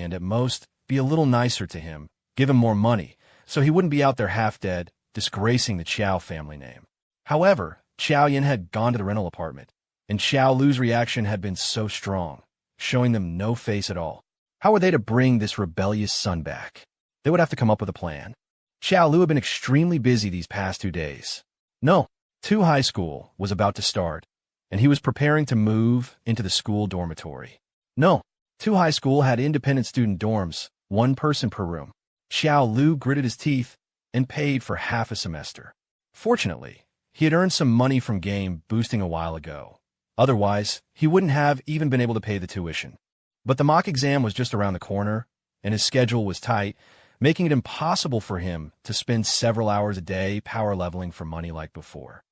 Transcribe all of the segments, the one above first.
and at most be a little nicer to him, give him more money, so he wouldn't be out there half dead, disgracing the Chow family name. However, Chow Yin had gone to the rental apartment, and Chow Lu's reaction had been so strong, showing them no face at all. How were they to bring this rebellious son back? They would have to come up with a plan. Chow Lu had been extremely busy these past 2 days. No, high school was about to start, and he was preparing to move into the school dormitory. No, high school had independent student dorms, 1 person per room. Chow Lu gritted his teeth and paid for half a semester. Fortunately, he had earned some money from game boosting a while ago. Otherwise, he wouldn't have even been able to pay the tuition. But the mock exam was just around the corner, and his schedule was tight, making it impossible for him to spend several hours a day power leveling for money like before.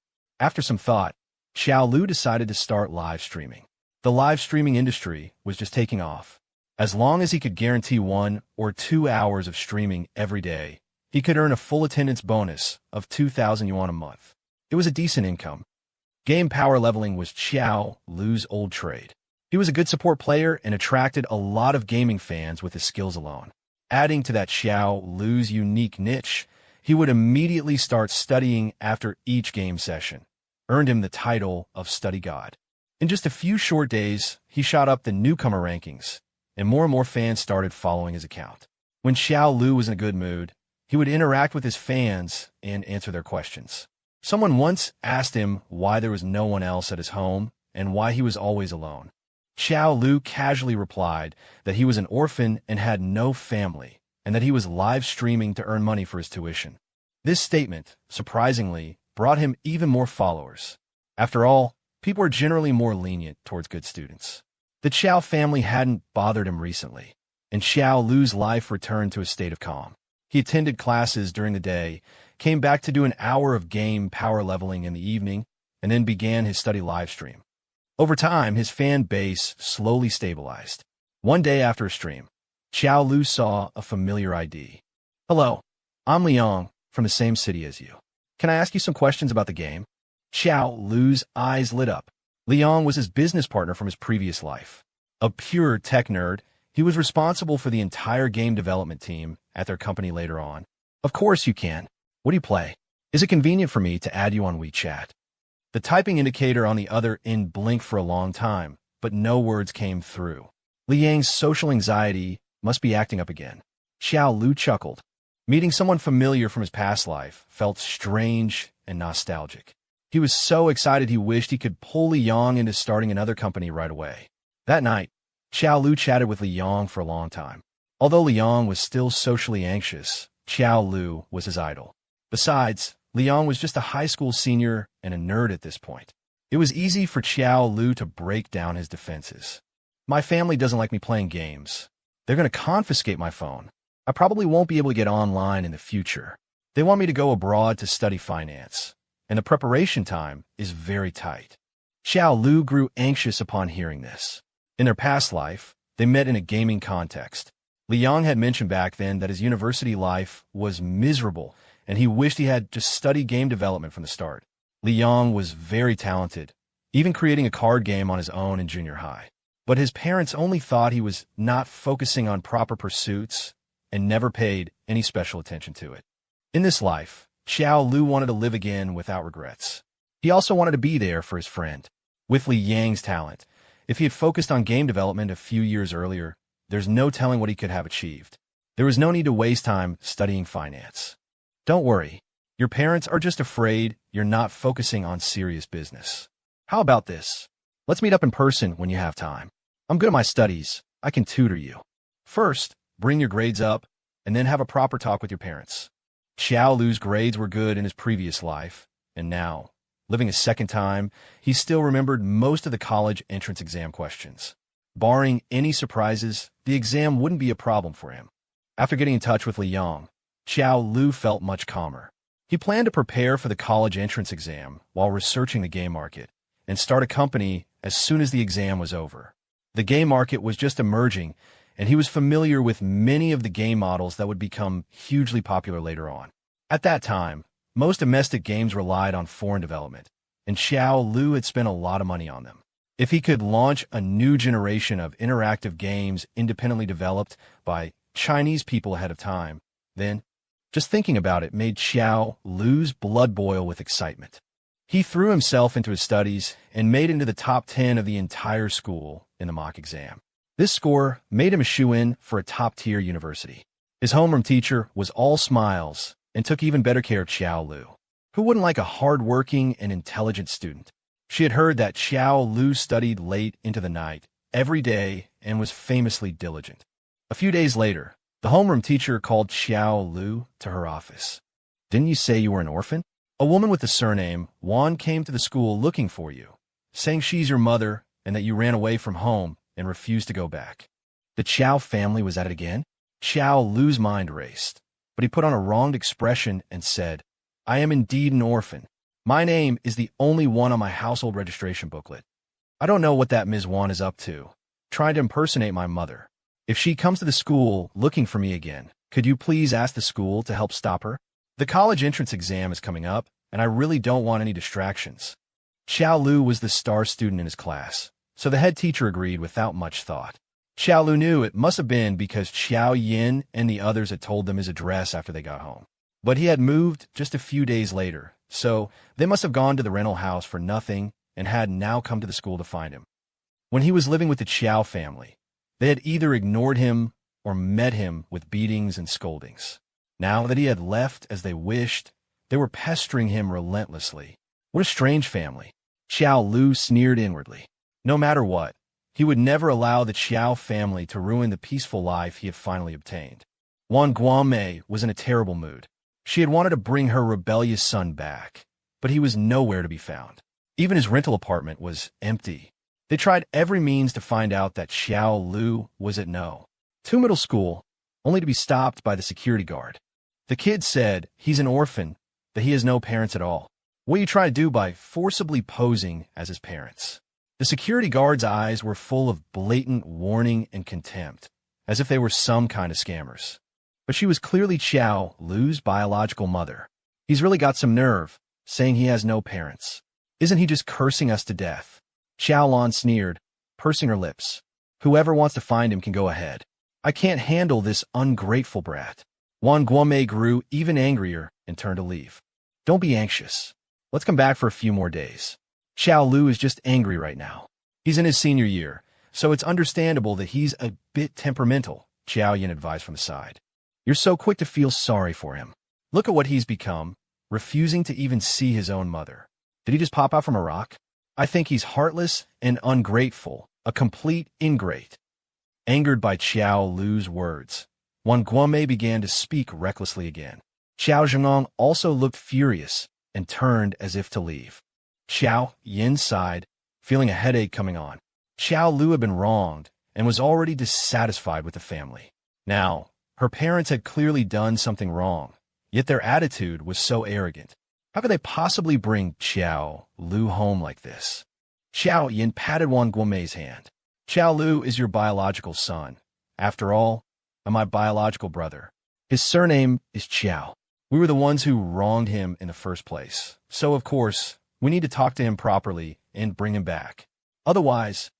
After some thought, Chow Lu decided to start live streaming. The live streaming industry was just taking off. As long as he could guarantee 1 or 2 hours of streaming every day, he could earn a full attendance bonus of 2,000 yuan a month. It was a decent income. Game power leveling was Chow Lu's old trade. He was a good support player and attracted a lot of gaming fans with his skills alone. Adding to that Chow Lu's unique niche, he would immediately start studying after each game session, earned him the title of Study God. In just a few short days, he shot up the newcomer rankings, and more fans started following his account. When Chow Lu was in a good mood, he would interact with his fans and answer their questions. Someone once asked him why there was no one else at his home and why he was always alone. Chow Lu casually replied that he was an orphan and had no family, and that he was live streaming to earn money for his tuition. This statement, surprisingly, brought him even more followers. After all, people are generally more lenient towards good students. The Chow family hadn't bothered him recently, and Chow Lu's life returned to a state of calm. He attended classes during the day, came back to do an hour of game power leveling in the evening, and then began his study live stream. Over time, his fan base slowly stabilized. One day after a stream, Chow Lu saw a familiar ID. "Hello, I'm Liang from the same city as you. Can I ask you some questions about the game?" Chow Lu's eyes lit up. Liang was his business partner from his previous life. A pure tech nerd, he was responsible for the entire game development team at their company later on. "Of course you can. What do you play? Is it convenient for me to add you on WeChat?" The typing indicator on the other end blinked for a long time, but no words came through. Liang's social anxiety must be acting up again. Chow Lu chuckled. Meeting someone familiar from his past life felt strange and nostalgic. He was so excited he wished he could pull Liang into starting another company right away. That night, Chow Lu chatted with Liang for a long time. Although Liang was still socially anxious, Chow Lu was his idol. Besides, Liang was just a high school senior and a nerd at this point. It was easy for Chow Lu to break down his defenses. "My family doesn't like me playing games. They're going to confiscate my phone. I probably won't be able to get online in the future. They want me to go abroad to study finance, and the preparation time is very tight." Chow Lu grew anxious upon hearing this. In their past life, they met in a gaming context. Liang had mentioned back then that his university life was miserable, and he wished he had just studied game development from the start. Liang was very talented, even creating a card game on his own in junior high. But his parents only thought he was not focusing on proper pursuits and never paid any special attention to it. In this life, Chow Lu wanted to live again without regrets. He also wanted to be there for his friend. With Liang's talent, if he had focused on game development a few years earlier, there's no telling what he could have achieved. There was no need to waste time studying finance. "Don't worry. Your parents are just afraid you're not focusing on serious business. How about this? Let's meet up in person when you have time. I'm good at my studies. I can tutor you. First, bring your grades up, and then have a proper talk with your parents." Chow Lu's grades were good in his previous life, and now, living a second time, he still remembered most of the college entrance exam questions. Barring any surprises, the exam wouldn't be a problem for him. After getting in touch with Liang, Chow Lu felt much calmer. He planned to prepare for the college entrance exam while researching the game market and start a company as soon as the exam was over. The game market was just emerging, and he was familiar with many of the game models that would become hugely popular later on. At that time, most domestic games relied on foreign development, and Chow Lu had spent a lot of money on them. If he could launch a new generation of interactive games independently developed by Chinese people ahead of time, then just thinking about it made Xiao Lu's blood boil with excitement. He threw himself into his studies and made it into the top 10 of the entire school in the mock exam. This score made him a shoo-in for a top-tier university. His homeroom teacher was all smiles and took even better care of Xiao Lu. Who wouldn't like a hard-working and intelligent student? She had heard that Xiao Lu studied late into the night every day and was famously diligent. A few days later, the homeroom teacher called Xiao Lu to her office. "Didn't you say you were an orphan? A woman with the surname Wan came to the school looking for you, saying she's your mother and that you ran away from home and refused to go back." The Xiao family was at it again? Xiao Lu's mind raced, but he put on a wronged expression and said, "I am indeed an orphan. My name is the only one on my household registration booklet. I don't know what that Ms. Wan is up to, trying to impersonate my mother. If she comes to the school looking for me again, could you please ask the school to help stop her? The college entrance exam is coming up, and I really don't want any distractions." Xiao Lu was the star student in his class, so the head teacher agreed without much thought. Xiao Lu knew it must have been because Xiao Yin and the others had told them his address after they got home. But he had moved just a few days later, so they must have gone to the rental house for nothing and had now come to the school to find him. When he was living with the Qiao family, they had either ignored him or met him with beatings and scoldings. Now that he had left as they wished, they were pestering him relentlessly. What a strange family. Xiao Lu sneered inwardly. No matter what, he would never allow the Qiao family to ruin the peaceful life he had finally obtained. Wang Guanmei was in a terrible mood. She had wanted to bring her rebellious son back, but he was nowhere to be found. Even his rental apartment was empty. They tried every means to find out that Xiao Lu was at no. To middle school, only to be stopped by the security guard. The kid said he's an orphan, that he has no parents at all. What you try to do by forcibly posing as his parents. The security guard's eyes were full of blatant warning and contempt, as if they were some kind of scammers. But she was clearly Xiao Lu's biological mother. He's really got some nerve, saying he has no parents. Isn't he just cursing us to death? Xiao Lan sneered, pursing her lips. Whoever wants to find him can go ahead. I can't handle this ungrateful brat. Wang Guanmei grew even angrier and turned to leave. Don't be anxious. Let's come back for a few more days. Xiao Lu is just angry right now. He's in his senior year, so it's understandable that he's a bit temperamental, Xiao Yin advised from the side. You're so quick to feel sorry for him. Look at what he's become, refusing to even see his own mother. Did he just pop out from a rock? I think he's heartless and ungrateful, a complete ingrate. Angered by Xiao Lu's words, Wang Guanmei began to speak recklessly again. Xiao Zhengong also looked furious and turned as if to leave. Xiao Yin sighed, feeling a headache coming on. Xiao Lu had been wronged and was already dissatisfied with the family. Now, her parents had clearly done something wrong, yet their attitude was so arrogant. How could they possibly bring Xiao Lu home like this? Xiao Yin patted Wang Guanmei's hand. Xiao Lu is your biological son. After all, I'm my biological brother. His surname is Qiao. We were the ones who wronged him in the first place. So, of course, we need to talk to him properly and bring him back. Otherwise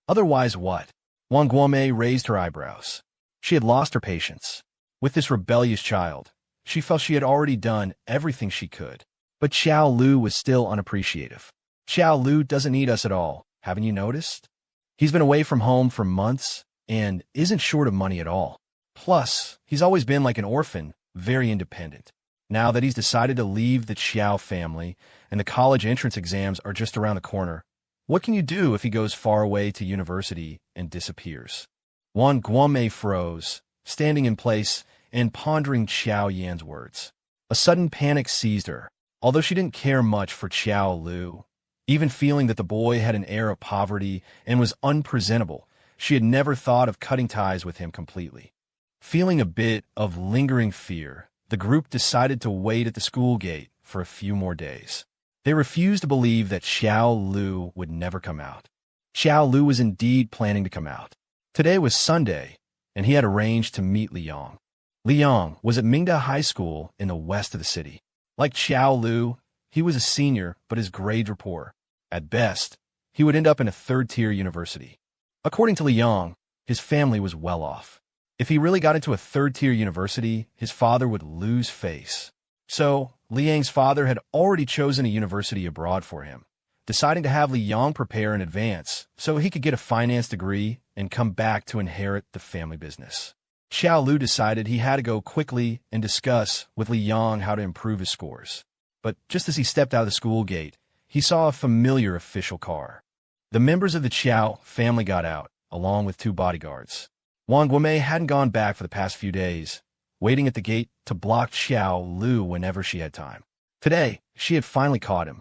what? Wang Guanmei raised her eyebrows. She had lost her patience. With this rebellious child, she felt she had already done everything she could. But Xiao Lu was still unappreciative. Xiao Lu doesn't need us at all, haven't you noticed? He's been away from home for months and isn't short of money at all. Plus, he's always been like an orphan, very independent. Now that he's decided to leave the Qiao family and the college entrance exams are just around the corner, what can you do if he goes far away to university and disappears? Wang Guanmei froze, standing in place and pondering Xiao Yan's words. A sudden panic seized her, although she didn't care much for Xiao Lu. Even feeling that the boy had an air of poverty and was unpresentable, she had never thought of cutting ties with him completely. Feeling a bit of lingering fear, the group decided to wait at the school gate for a few more days. They refused to believe that Xiao Lu would never come out. Xiao Lu was indeed planning to come out. Today was Sunday, and he had arranged to meet Liang. Liang was at Mingda High School in the west of the city. Like Xiao Lu, he was a senior, but his grades were poor. At best, he would end up in a third-tier university. According to Liang, his family was well off. If he really got into a third-tier university, his father would lose face. So, Liang's father had already chosen a university abroad for him, deciding to have Liang prepare in advance so he could get a finance degree and come back to inherit the family business. Xiao Lu decided he had to go quickly and discuss with Liang how to improve his scores. But just as he stepped out of the school gate, he saw a familiar official car. The members of the Qiao family got out, along with 2 bodyguards. Wang Guomei hadn't gone back for the past few days, waiting at the gate to block Xiao Lu whenever she had time. Today, she had finally caught him.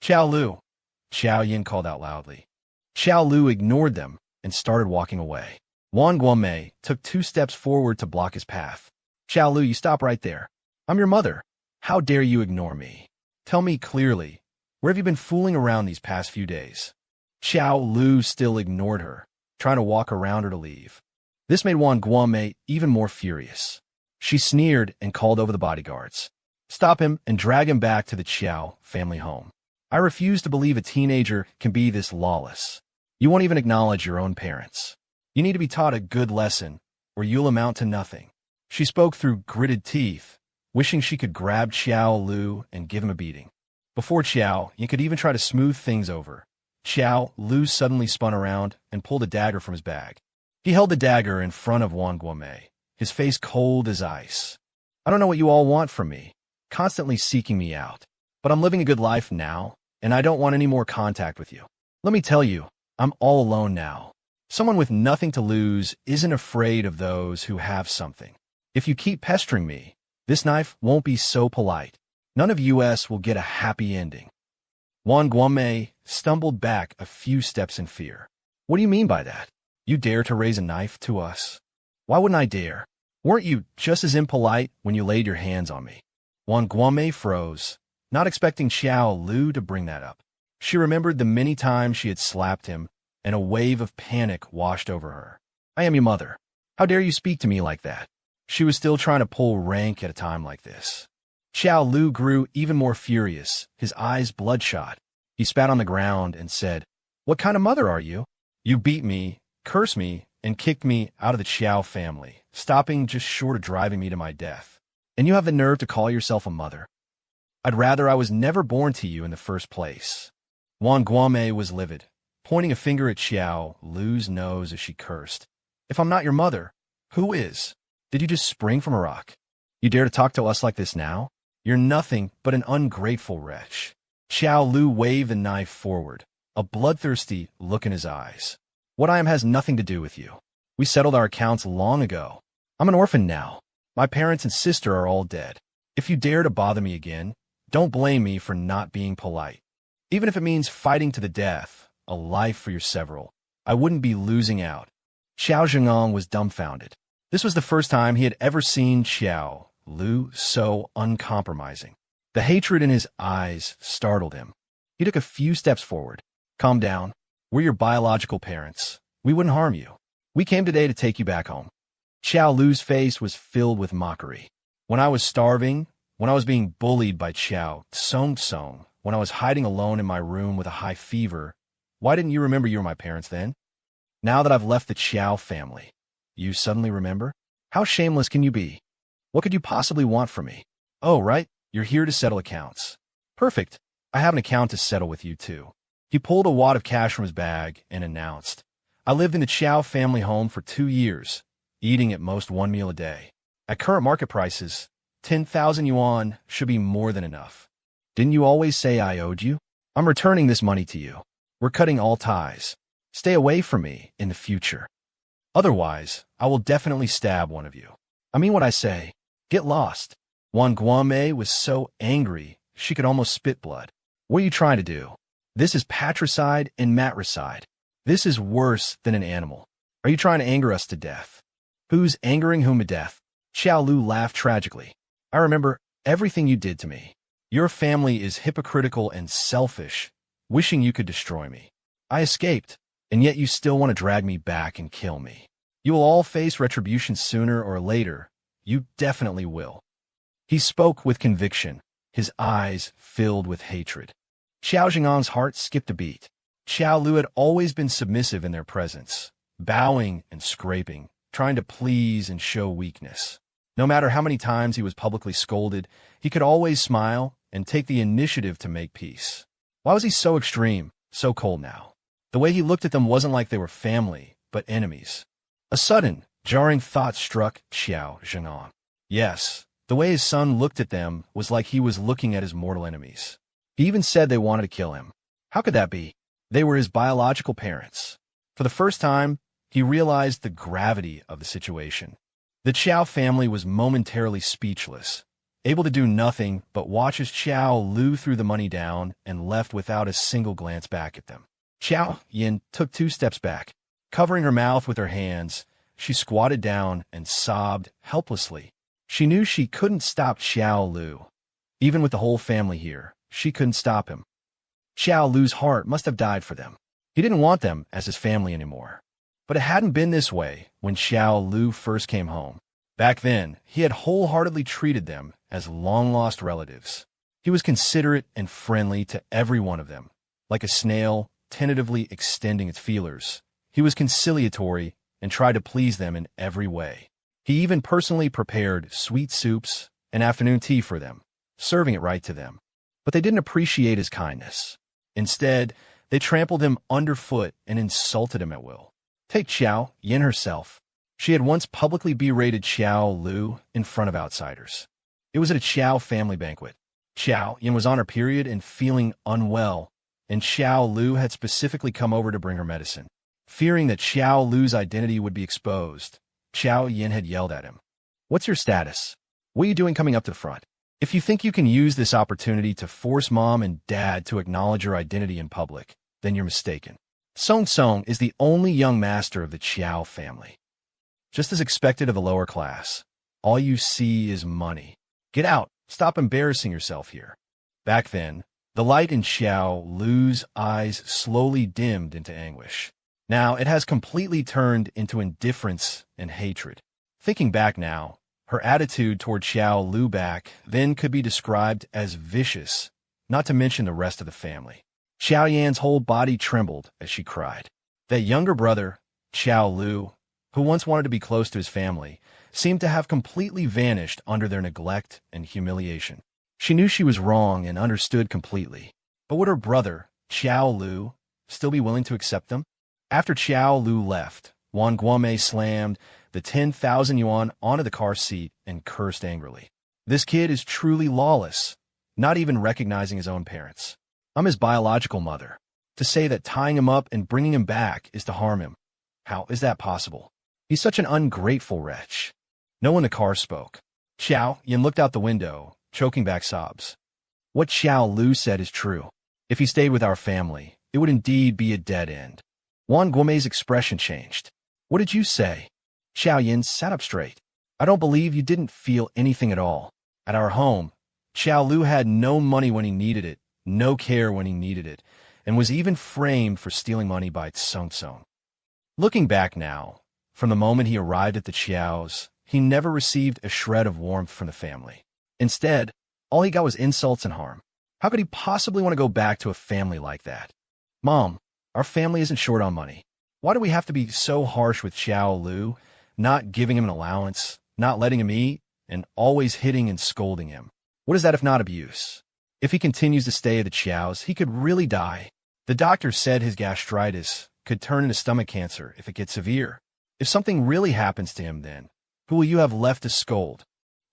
"Xiao Lu," Xiao Yin called out loudly. Xiao Lu ignored them and started walking away. Wang Guomei took 2 steps forward to block his path. "Xiao Lu, you stop right there. I'm your mother. How dare you ignore me? Tell me clearly, where have you been fooling around these past few days?" Xiao Lu still ignored her, trying to walk around her to leave. This made Wang Guomei even more furious. She sneered and called over the bodyguards. "Stop him and drag him back to the Qiao family home. I refuse to believe a teenager can be this lawless. You won't even acknowledge your own parents. You need to be taught a good lesson, or you'll amount to nothing." She spoke through gritted teeth, wishing she could grab Xiao Lu and give him a beating. Before Xiao Yin could even try to smooth things over, Xiao Lu suddenly spun around and pulled a dagger from his bag. He held the dagger in front of Wang Guomei, his face cold as ice. "I don't know what you all want from me, constantly seeking me out, but I'm living a good life now, and I don't want any more contact with you. Let me tell you, I'm all alone now. Someone with nothing to lose isn't afraid of those who have something. If you keep pestering me, this knife won't be so polite. None of us will get a happy ending." Wang Guomei stumbled back a few steps in fear. "What do you mean by that? You dare to raise a knife to us? Why wouldn't I dare? Weren't you just as impolite when you laid your hands on me?" Wang Guomei froze, not expecting Xiao Lu to bring that up. She remembered the many times she had slapped him, and a wave of panic washed over her. "I am your mother. How dare you speak to me like that?" She was still trying to pull rank at a time like this. Xiao Lu grew even more furious, his eyes bloodshot. He spat on the ground and said, "What kind of mother are you? You beat me, cursed me, and kicked me out of the Qiao family, stopping just short of driving me to my death. And you have the nerve to call yourself a mother? I'd rather I was never born to you in the first place." Wang Guomei was livid, pointing a finger at Xiao Lu's nose as she cursed. "If I'm not your mother, who is? Did you just spring from a rock? You dare to talk to us like this now? You're nothing but an ungrateful wretch." Xiao Lu waved the knife forward, a bloodthirsty look in his eyes. "What I am has nothing to do with you. We settled our accounts long ago. I'm an orphan now. My parents and sister are all dead. If you dare to bother me again, don't blame me for not being polite. Even if it means fighting to the death, a life for your several, I wouldn't be losing out." Xiao Zhengong was dumbfounded. This was the first time he had ever seen Xiao Lu so uncompromising. The hatred in his eyes startled him. He took a few steps forward. "Calm down. We're your biological parents. We wouldn't harm you. We came today to take you back home." Xiao Lu's face was filled with mockery. "When I was starving, when I was being bullied by Qiao Tsong, when I was hiding alone in my room with a high fever, why didn't you remember you were my parents then? Now that I've left the Qiao family, you suddenly remember? How shameless can you be? What could you possibly want from me? Oh, right, you're here to settle accounts. Perfect. I have an account to settle with you, too." He pulled a wad of cash from his bag and announced, "I lived in the Qiao family home for 2 years, eating at most 1 meal a day. At current market prices, 10,000 yuan should be more than enough. Didn't you always say I owed you? I'm returning this money to you. We're cutting all ties. Stay away from me in the future. Otherwise, I will definitely stab one of you. I mean what I say. Get lost." Wang Guomei was so angry she could almost spit blood. "What are you trying to do? This is patricide and matricide. This is worse than an animal. Are you trying to anger us to death?" "Who's angering whom to death?" Xiao Lu laughed tragically. "I remember everything you did to me. Your family is hypocritical and selfish, wishing you could destroy me. I escaped, and yet you still want to drag me back and kill me. You will all face retribution sooner or later. You definitely will." He spoke with conviction, his eyes filled with hatred. Xiao Zhengang's heart skipped a beat. Xiao Lu had always been submissive in their presence, bowing and scraping, trying to please and show weakness. No matter how many times he was publicly scolded, he could always smile and take the initiative to make peace. Why was he so extreme, so cold now? The way he looked at them wasn't like they were family, but enemies. A sudden, jarring thought struck Xiao Zhengong. Yes, the way his son looked at them was like he was looking at his mortal enemies. He even said they wanted to kill him. How could that be? They were his biological parents. For the first time, he realized the gravity of the situation. The Qiao family was momentarily speechless, able to do nothing but watch as Qiao Lu threw the money down and left without a single glance back at them. Qiao Yin took 2 steps back. Covering her mouth with her hands, she squatted down and sobbed helplessly. She knew she couldn't stop Qiao Lu. Even with the whole family here, she couldn't stop him. Qiao Lu's heart must have died for them. He didn't want them as his family anymore. But it hadn't been this way when Xiao Lu first came home. Back then, he had wholeheartedly treated them as long-lost relatives. He was considerate and friendly to every one of them, like a snail tentatively extending its feelers. He was conciliatory and tried to please them in every way. He even personally prepared sweet soups and afternoon tea for them, serving it right to them. But they didn't appreciate his kindness. Instead, they trampled him underfoot and insulted him at will. Take Xiao Yin herself. She had once publicly berated Xiao Lu in front of outsiders. It was at a Qiao family banquet. Xiao Yin was on her period and feeling unwell, and Xiao Lu had specifically come over to bring her medicine. Fearing that Xiao Lu's identity would be exposed, Xiao Yin had yelled at him. "What's your status? What are you doing coming up to the front? If you think you can use this opportunity to force mom and dad to acknowledge your identity in public, then you're mistaken. Song Song is the only young master of the Qiao family. Just as expected of the lower class, all you see is money. Get out. Stop embarrassing yourself here." Back then, the light in Xiao Lu's eyes slowly dimmed into anguish. Now it has completely turned into indifference and hatred. Thinking back now, her attitude toward Xiao Lu back then could be described as vicious, not to mention the rest of the family. Xiao Yan's whole body trembled as she cried. That younger brother, Xiao Lu, who once wanted to be close to his family, seemed to have completely vanished under their neglect and humiliation. She knew she was wrong and understood completely. But would her brother, Xiao Lu, still be willing to accept them? After Xiao Lu left, Wang Guomei slammed the 10,000 yuan onto the car seat and cursed angrily. "This kid is truly lawless, not even recognizing his own parents. I'm his biological mother. To say that tying him up and bringing him back is to harm him. How is that possible? He's such an ungrateful wretch." No one in the car spoke. Xiao Yin looked out the window, choking back sobs. What Xiao Lu said is true. If he stayed with our family, it would indeed be a dead end. Wang Guomei's expression changed. "What did you say?" Xiao Yin sat up straight. "I don't believe you didn't feel anything at all. At our home, Xiao Lu had no money when he needed it, no care when he needed it, and was even framed for stealing money by Song Song." Looking back now, from the moment he arrived at the Qiaos, he never received a shred of warmth from the family. Instead, all he got was insults and harm. How could he possibly want to go back to a family like that? "Mom, our family isn't short on money. Why do we have to be so harsh with Xiao Lu, not giving him an allowance, not letting him eat, and always hitting and scolding him? What is that if not abuse? If he continues to stay at the Qiaos, he could really die. The doctor said his gastritis could turn into stomach cancer if it gets severe. If something really happens to him then, who will you have left to scold?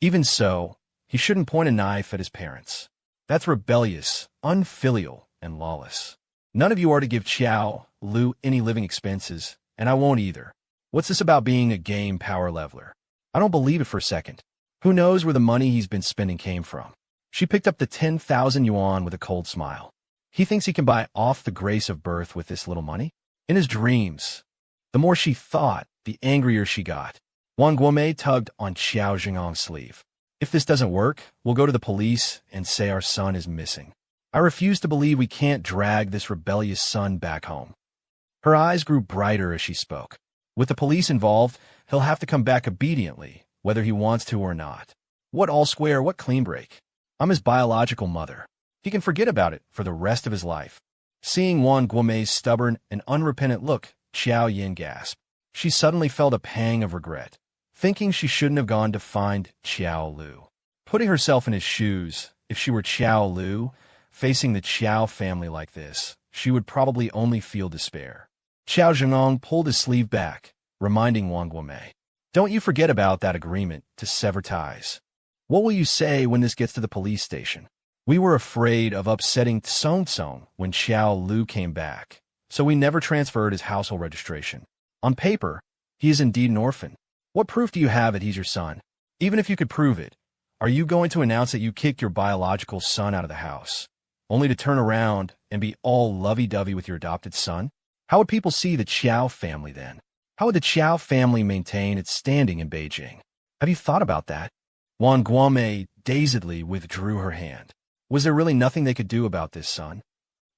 Even so, he shouldn't point a knife at his parents. That's rebellious, unfilial, and lawless. None of you are to give Xiao Lu any living expenses, and I won't either. What's this about being a game power leveler? I don't believe it for a second. Who knows where the money he's been spending came from?" She picked up the 10,000 yuan with a cold smile. He thinks he can buy off the grace of birth with this little money? In his dreams. The more she thought, the angrier she got. Wang Guomei tugged on Xiao Zhengong's sleeve. "If this doesn't work, we'll go to the police and say our son is missing. I refuse to believe we can't drag this rebellious son back home." Her eyes grew brighter as she spoke. With the police involved, he'll have to come back obediently, whether he wants to or not. What all square, what clean break? I'm his biological mother. He can forget about it for the rest of his life. Seeing Wang Guomei's stubborn and unrepentant look, Qiao Yin gasped. She suddenly felt a pang of regret, thinking she shouldn't have gone to find Qiao Lu. Putting herself in his shoes, if she were Qiao Lu, facing the Qiao family like this, she would probably only feel despair. Qiao Zhengong pulled his sleeve back, reminding Wang Guomei, "Don't you forget about that agreement to sever ties. What will you say when this gets to the police station? We were afraid of upsetting Song Song when Qiao Lu came back, so we never transferred his household registration. On paper, he is indeed an orphan. What proof do you have that he's your son? Even if you could prove it, are you going to announce that you kicked your biological son out of the house, only to turn around and be all lovey-dovey with your adopted son? How would people see the Qiao family then? How would the Qiao family maintain its standing in Beijing? Have you thought about that?" Wang Guomei dazedly withdrew her hand. Was there really nothing they could do about this, son?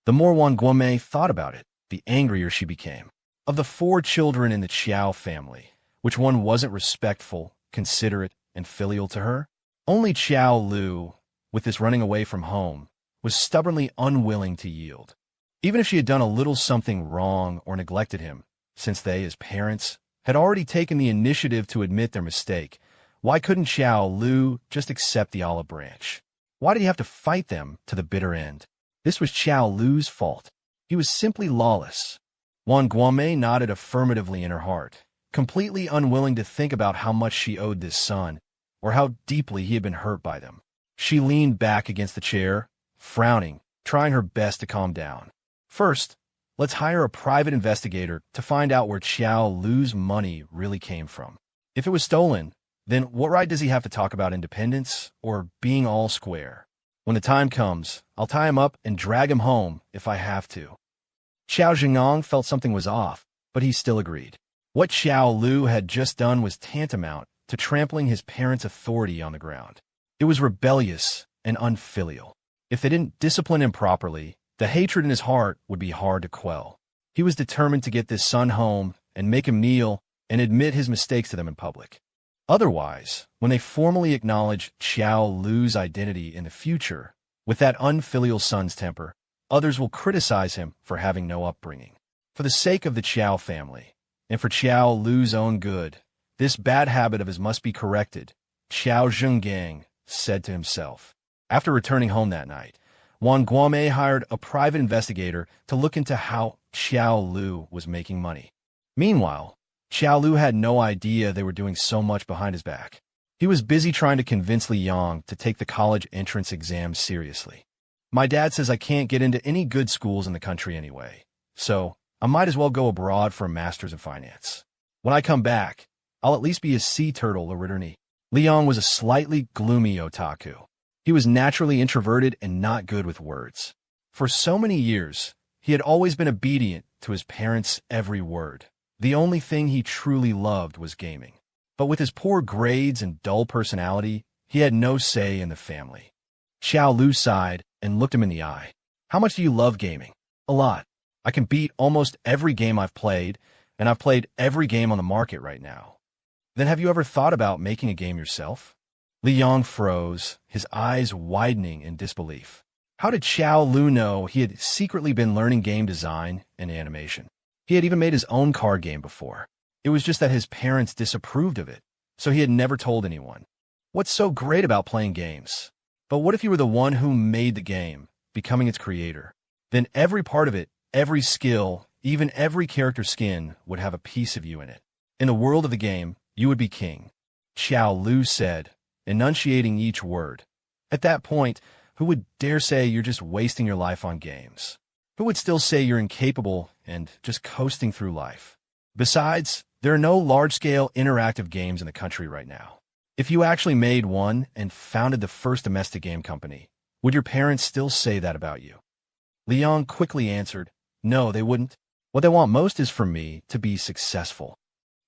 The more Wang Guomei thought about it, the angrier she became. Of the 4 children in the Qiao family, which one wasn't respectful, considerate, and filial to her? Only Qiao Lu, with this running away from home, was stubbornly unwilling to yield. Even if she had done a little something wrong or neglected him, since they, as parents, had already taken the initiative to admit their mistake, why couldn't Qiao Lu just accept the olive branch? Why did he have to fight them to the bitter end? This was Qiao Lu's fault. He was simply lawless. Wang Guomei nodded affirmatively in her heart, completely unwilling to think about how much she owed this son, or how deeply he had been hurt by them. She leaned back against the chair, frowning, trying her best to calm down. "First, let's hire a private investigator to find out where Qiao Lu's money really came from. If it was stolen, then what right does he have to talk about independence or being all square? When the time comes, I'll tie him up and drag him home if I have to." Qiao Zhengong felt something was off, but he still agreed. What Qiao Lu had just done was tantamount to trampling his parents' authority on the ground. It was rebellious and unfilial. If they didn't discipline him properly, the hatred in his heart would be hard to quell. He was determined to get this son home and make him kneel and admit his mistakes to them in public. Otherwise, when they formally acknowledge Qiao Lu's identity in the future, with that unfilial son's temper, others will criticize him for having no upbringing. For the sake of the Qiao family, and for Qiao Lu's own good, this bad habit of his must be corrected, Qiao Zhenggang said to himself. After returning home that night, Wang Guomei hired a private investigator to look into how Qiao Lu was making money. Meanwhile, Qiao Lu had no idea they were doing so much behind his back. He was busy trying to convince Li Yang to take the college entrance exam seriously. "My dad says I can't get into any good schools in the country anyway, so I might as well go abroad for a master's in finance. When I come back, I'll at least be a sea turtle or returning." Li Yang was a slightly gloomy otaku. He was naturally introverted and not good with words. For so many years, he had always been obedient to his parents' every word. The only thing he truly loved was gaming. But with his poor grades and dull personality, he had no say in the family. Qiao Lu sighed and looked him in the eye. "How much do you love gaming?" "A lot. I can beat almost every game I've played, and I've played every game on the market right now." "Then have you ever thought about making a game yourself?" Li Yang froze, his eyes widening in disbelief. How did Qiao Lu know he had secretly been learning game design and animation? He had even made his own card game before. It was just that his parents disapproved of it, so he had never told anyone. What's so great about playing games? But what if you were the one who made the game, becoming its creator? Then every part of it, every skill, even every character skin would have a piece of you in it. In the world of the game, you would be king, Qiao Lu said, enunciating each word. At that point, who would dare say you're just wasting your life on games? Who would still say you're incapable and just coasting through life? Besides, there are no large-scale interactive games in the country right now. If you actually made one and founded the first domestic game company, would your parents still say that about you? Li Yang quickly answered, "No, they wouldn't. What they want most is for me to be successful."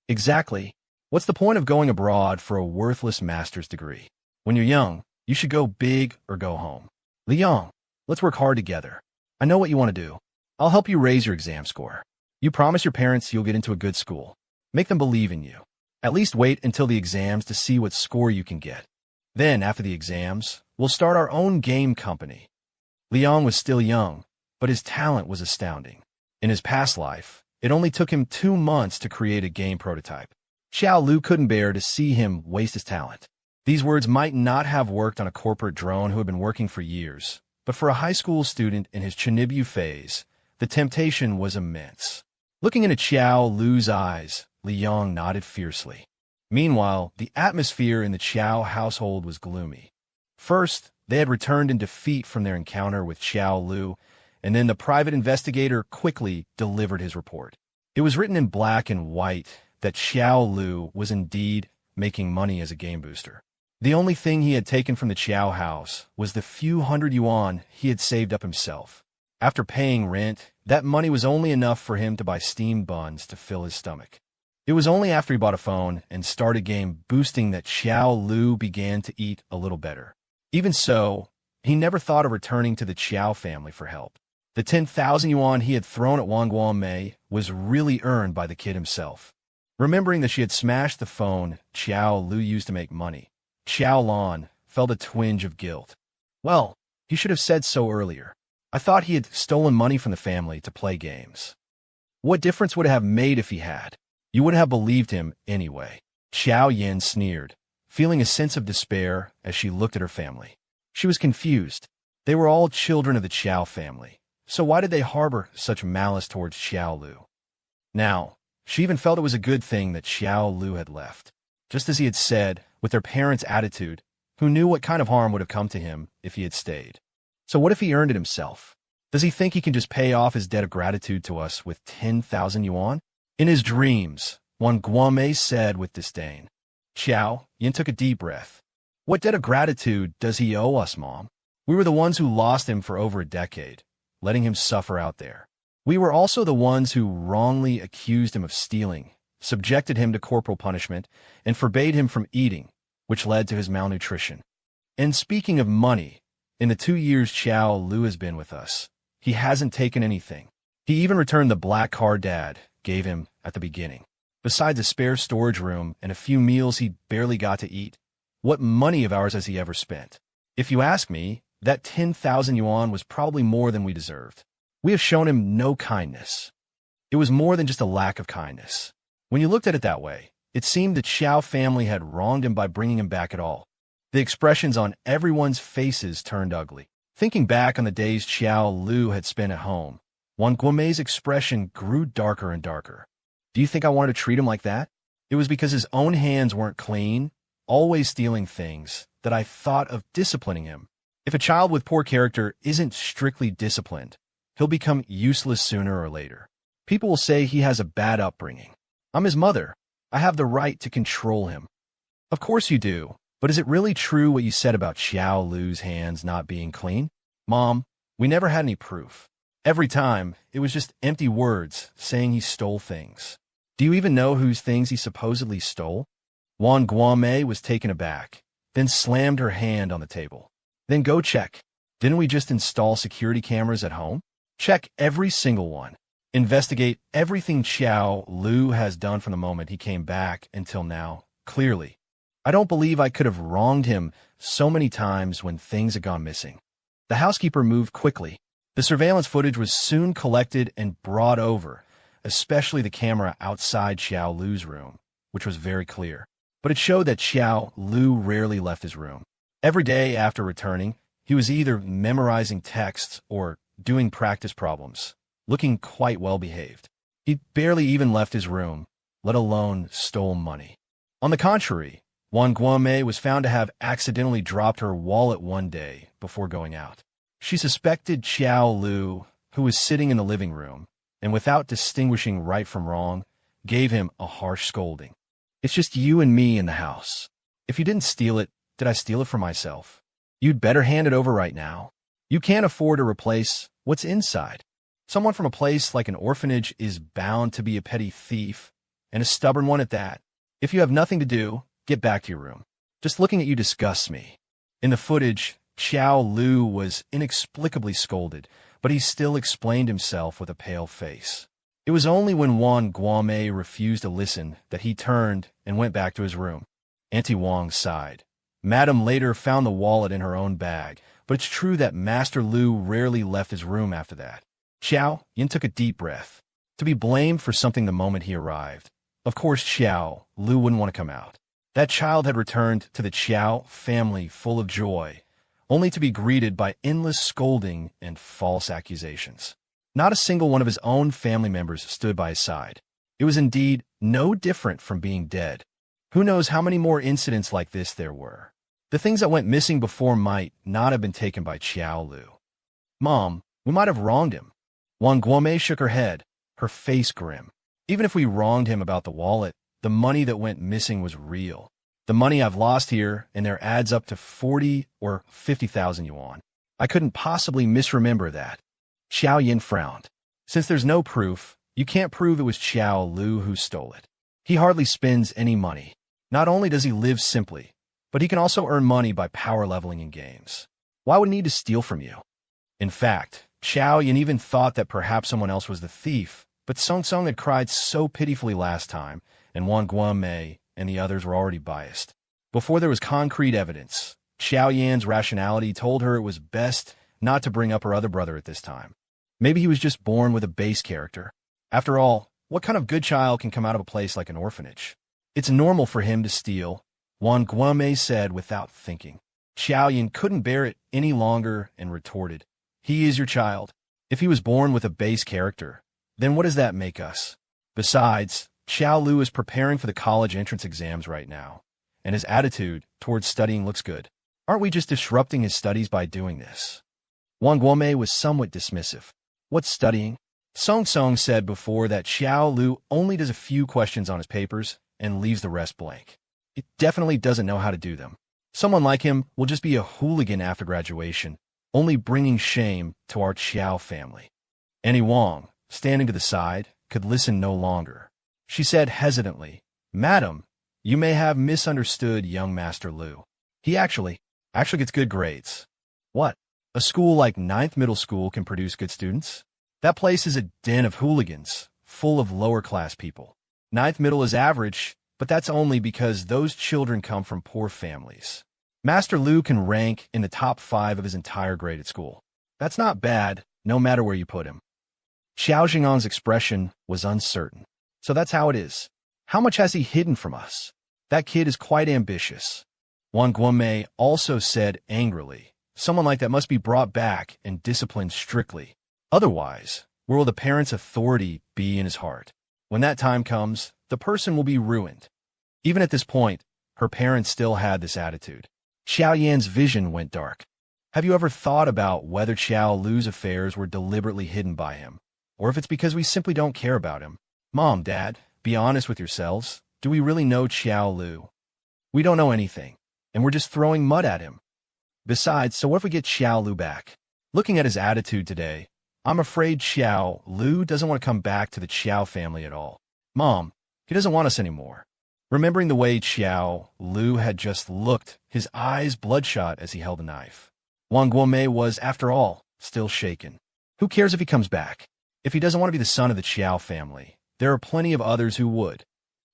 "Exactly. What's the point of going abroad for a worthless master's degree? When you're young, you should go big or go home. Li Yang, let's work hard together. I know what you want to do. I'll help you raise your exam score. You promise your parents you'll get into a good school. Make them believe in you. At least wait until the exams to see what score you can get. Then, after the exams, we'll start our own game company." Li Yang was still young, but his talent was astounding. In his past life, it only took him 2 months to create a game prototype. Xiao Lu couldn't bear to see him waste his talent. These words might not have worked on a corporate drone who had been working for years, but for a high school student in his Chinibyu phase, the temptation was immense. Looking into Xiao Lu's eyes, Li Yong nodded fiercely. Meanwhile, the atmosphere in the Qiao household was gloomy. First, they had returned in defeat from their encounter with Xiao Lu, and then the private investigator quickly delivered his report. It was written in black and white that Xiao Lu was indeed making money as a game booster. The only thing he had taken from the Qiao house was the few hundred yuan he had saved up himself. After paying rent, that money was only enough for him to buy steamed buns to fill his stomach. It was only after he bought a phone and started game boosting that Xiao Lu began to eat a little better. Even so, he never thought of returning to the Qiao family for help. The 10,000 yuan he had thrown at Wang Guomei was really earned by the kid himself. Remembering that she had smashed the phone Xiao Lu used to make money, Xiao Lan felt a twinge of guilt. Well, he should have said so earlier. I thought he had stolen money from the family to play games. What difference would it have made if he had? You wouldn't have believed him anyway. Xiao Yin sneered, feeling a sense of despair as she looked at her family. She was confused. They were all children of the Qiao family, so why did they harbor such malice towards Xiao Lu? Now, she even felt it was a good thing that Xiao Lu had left. Just as he had said, with their parents' attitude, who knew what kind of harm would have come to him if he had stayed. So what if he earned it himself? Does he think he can just pay off his debt of gratitude to us with 10,000 yuan? In his dreams, Wang Guomei said with disdain. Xiao Yin took a deep breath. What debt of gratitude does he owe us, Mom? We were the ones who lost him for over a decade, letting him suffer out there. We were also the ones who wrongly accused him of stealing, subjected him to corporal punishment, and forbade him from eating, which led to his malnutrition. And speaking of money, in the 2 years Xiao Lu has been with us, he hasn't taken anything. He even returned the black car Dad gave him at the beginning. Besides a spare storage room and a few meals he barely got to eat, what money of ours has he ever spent? If you ask me, that 10,000 yuan was probably more than we deserved. We have shown him no kindness. It was more than just a lack of kindness. When you looked at it that way, it seemed the Qiao family had wronged him by bringing him back at all. The expressions on everyone's faces turned ugly. Thinking back on the days Xiao Lu had spent at home, Wang Guomei's expression grew darker and darker. Do you think I wanted to treat him like that? It was because his own hands weren't clean, always stealing things, that I thought of disciplining him. If a child with poor character isn't strictly disciplined, he'll become useless sooner or later. People will say he has a bad upbringing. I'm his mother. I have the right to control him. Of course you do, but is it really true what you said about Xiao Lu's hands not being clean? Mom, we never had any proof. Every time, it was just empty words saying he stole things. Do you even know whose things he supposedly stole? Wang Guomei was taken aback, then slammed her hand on the table. Then go check. Didn't we just install security cameras at home? Check every single one. Investigate everything Xiao Lu has done from the moment he came back until now, clearly. I don't believe I could have wronged him so many times when things had gone missing. The housekeeper moved quickly. The surveillance footage was soon collected and brought over, especially the camera outside Xiao Lu's room, which was very clear. But it showed that Xiao Lu rarely left his room. Every day after returning, he was either memorizing texts or doing practice problems, looking quite well behaved. He barely even left his room, let alone stole money. On the contrary, Wang Guomei was found to have accidentally dropped her wallet one day before going out. She suspected Xiao Lu, who was sitting in the living room, and without distinguishing right from wrong, gave him a harsh scolding. It's just you and me in the house. If you didn't steal it, did I steal it for myself? You'd better hand it over right now. You can't afford to replace what's inside. Someone from a place like an orphanage is bound to be a petty thief, and a stubborn one at that. If you have nothing to do, get back to your room. Just looking at you disgusts me. In the footage, Xiao Lu was inexplicably scolded, but he still explained himself with a pale face. It was only when Wang Guomei refused to listen that he turned and went back to his room. Auntie Wang sighed. Madame later found the wallet in her own bag, but it's true that Master Lu rarely left his room after that. Xiao Yin took a deep breath. To be blamed for something the moment he arrived. Of course Xiao Lu wouldn't want to come out. That child had returned to the Qiao family full of joy, only to be greeted by endless scolding and false accusations. Not a single one of his own family members stood by his side. It was indeed no different from being dead. Who knows how many more incidents like this there were. The things that went missing before might not have been taken by Qiao Lu. Mom, we might have wronged him. Wang Guomei shook her head, her face grim. Even if we wronged him about the wallet, the money that went missing was real. The money I've lost here and there adds up to 40 or 50,000 yuan. I couldn't possibly misremember that. Xiao Yin frowned. Since there's no proof, you can't prove it was Qiao Lu who stole it. He hardly spends any money. Not only does he live simply, but he can also earn money by power leveling in games. Why would he need to steal from you? In fact, Xiao Yin even thought that perhaps someone else was the thief, but Song Song had cried so pitifully last time, and Wang Guomei and the others were already biased. Before there was concrete evidence, Xiao Yan's rationality told her it was best not to bring up her other brother at this time. Maybe he was just born with a base character. After all, what kind of good child can come out of a place like an orphanage? It's normal for him to steal, Wang Guomei said without thinking. Xiao Yan couldn't bear it any longer and retorted, "He is your child. If he was born with a base character, then what does that make us? Besides, Xiao Lu is preparing for the college entrance exams right now, and his attitude towards studying looks good. Aren't we just disrupting his studies by doing this?" Wang Guomei was somewhat dismissive. What's studying? Song Song said before that Xiao Lu only does a few questions on his papers and leaves the rest blank. It definitely doesn't know how to do them. Someone like him will just be a hooligan after graduation, only bringing shame to our Qiao family. Annie Wang, standing to the side, could listen no longer. She said hesitantly, "Madam, you may have misunderstood young Master Lu. He actually gets good grades." What? A school like 9th Middle School can produce good students? That place is a den of hooligans, full of lower-class people. 9th Middle is average, but that's only because those children come from poor families. Master Lu can rank in the top 5 of his entire grade at school. That's not bad, no matter where you put him. Xiao Jingang's expression was uncertain. So that's how it is. How much has he hidden from us? That kid is quite ambitious. Wang Guomei also said angrily, someone like that must be brought back and disciplined strictly. Otherwise, where will the parent's authority be in his heart? When that time comes, the person will be ruined. Even at this point, her parents still had this attitude. Xiao Yan's vision went dark. Have you ever thought about whether Qiao Lu's affairs were deliberately hidden by him, or if it's because we simply don't care about him? Mom, Dad, be honest with yourselves. Do we really know Qiao Lu? We don't know anything, and we're just throwing mud at him. Besides, so what if we get Qiao Lu back? Looking at his attitude today, I'm afraid Qiao Lu doesn't want to come back to the Qiao family at all. Mom, he doesn't want us anymore. Remembering the way Qiao Lu had just looked, his eyes bloodshot as he held a knife. Wang Guomei was, after all, still shaken. Who cares if he comes back? If he doesn't want to be the son of the Qiao family, there are plenty of others who would.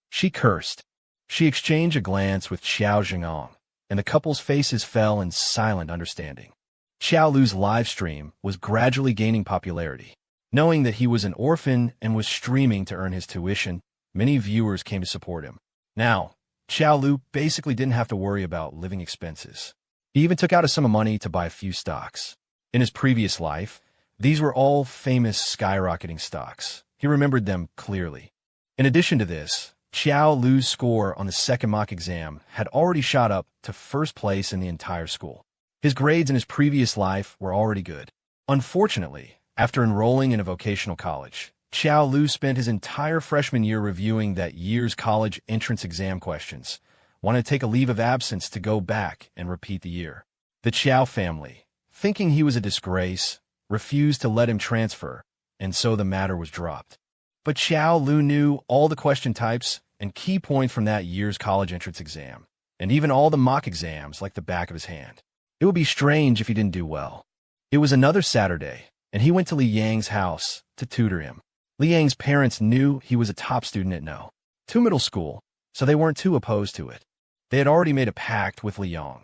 She cursed. She exchanged a glance with Xiao Jing'ang, and the couple's faces fell in silent understanding. Qiao Lu's live stream was gradually gaining popularity. Knowing that he was an orphan and was streaming to earn his tuition, many viewers came to support him. Now, Qiao Lu basically didn't have to worry about living expenses. He even took out a sum of money to buy a few stocks. In his previous life, these were all famous skyrocketing stocks. He remembered them clearly. In addition to this, Qiao Lu's score on the second mock exam had already shot up to first place in the entire school. His grades in his previous life were already good. Unfortunately, after enrolling in a vocational college, Qiao Lu spent his entire freshman year reviewing that year's college entrance exam questions, wanted to take a leave of absence to go back and repeat the year. The Qiao family, thinking he was a disgrace, refused to let him transfer, and so the matter was dropped. But Qiao Lu knew all the question types and key points from that year's college entrance exam, and even all the mock exams like the back of his hand. It would be strange if he didn't do well. It was another Saturday, and he went to Li Yang's house to tutor him. Li Yang's parents knew he was a top student at No. 2 Middle School, so they weren't too opposed to it. They had already made a pact with Li Yang.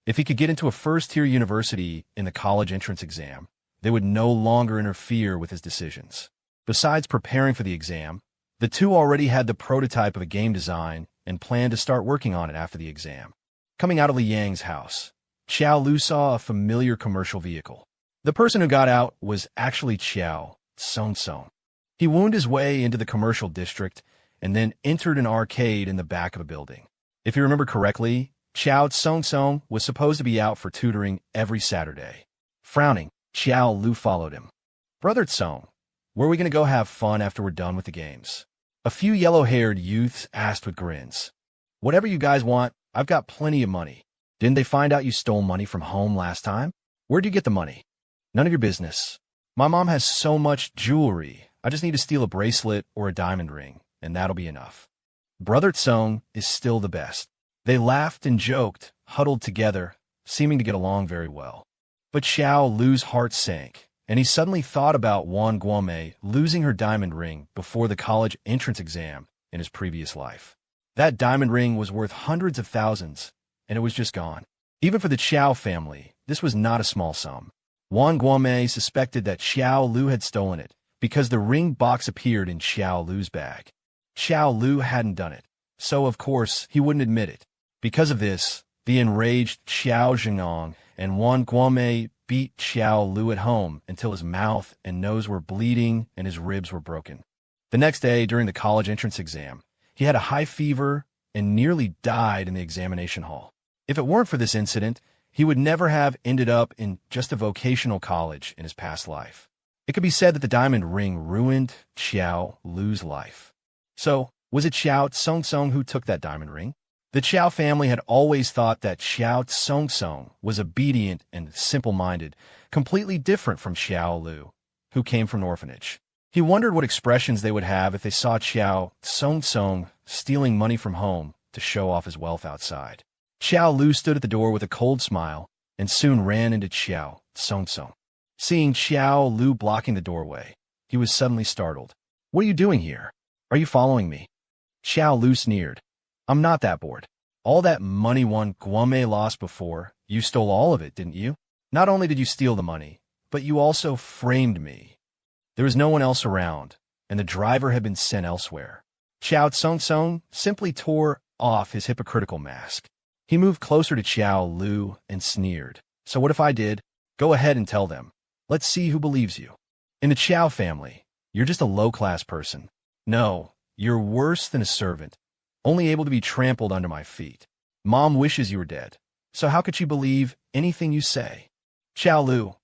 If he could get into a first-tier university in the college entrance exam, They would no longer interfere with his decisions. Besides preparing for the exam, the two already had the prototype of a game design and planned to start working on it after the exam. Coming out of Li Yang's house, Xiao Lu saw a familiar commercial vehicle. The person who got out was actually Xiao Song. He wound his way into the commercial district and then entered an arcade in the back of a building. If you remember correctly, Xiao Song was supposed to be out for tutoring every Saturday. Frowning, Xiao Lu followed him. Brother Song, where are we going to go have fun after we're done with the games? A few yellow-haired youths asked with grins. Whatever you guys want, I've got plenty of money. Didn't they find out you stole money from home last time? Where'd you get the money? None of your business. My mom has so much jewelry. I just need to steal a bracelet or a diamond ring, and that'll be enough. Brother Song is still the best. They laughed and joked, huddled together, seeming to get along very well. But Xiao Lu's heart sank, and he suddenly thought about Wang Guomei losing her diamond ring before the college entrance exam in his previous life. That diamond ring was worth hundreds of thousands, and it was just gone. Even for the Qiao family, this was not a small sum. Wang Guomei suspected that Xiao Lu had stolen it because the ring box appeared in Xiao Lu's bag. Xiao Lu hadn't done it, so of course he wouldn't admit it. Because of this, the enraged Xiao Zhengong and Wang Guomei beat Xiao Lu at home until his mouth and nose were bleeding and his ribs were broken. The next day, during the college entrance exam, he had a high fever and nearly died in the examination hall. If it weren't for this incident, he would never have ended up in just a vocational college in his past life. It could be said that the diamond ring ruined Xiao Lu's life. So, was it Xiao Song who took that diamond ring? The Qiao family had always thought that Xiao Song was obedient and simple-minded, completely different from Xiao Lu, who came from an orphanage. He wondered what expressions they would have if they saw Xiao Song stealing money from home to show off his wealth outside. Xiao Lu stood at the door with a cold smile and soon ran into Xiao Song. Seeing Xiao Lu blocking the doorway, he was suddenly startled. "What are you doing here? Are you following me?" Xiao Lu sneered. "I'm not that bored. All that money Wang Guomei lost before, you stole all of it, didn't you? Not only did you steal the money, but you also framed me." There was no one else around, and the driver had been sent elsewhere. Xiao Song simply tore off his hypocritical mask. He moved closer to Xiao Lu and sneered. "So what if I did? Go ahead and tell them. Let's see who believes you. In the Qiao family, you're just a low-class person. No, you're worse than a servant, only able to be trampled under my feet. Mom wishes you were dead, so how could she believe anything you say? Xiao Lu,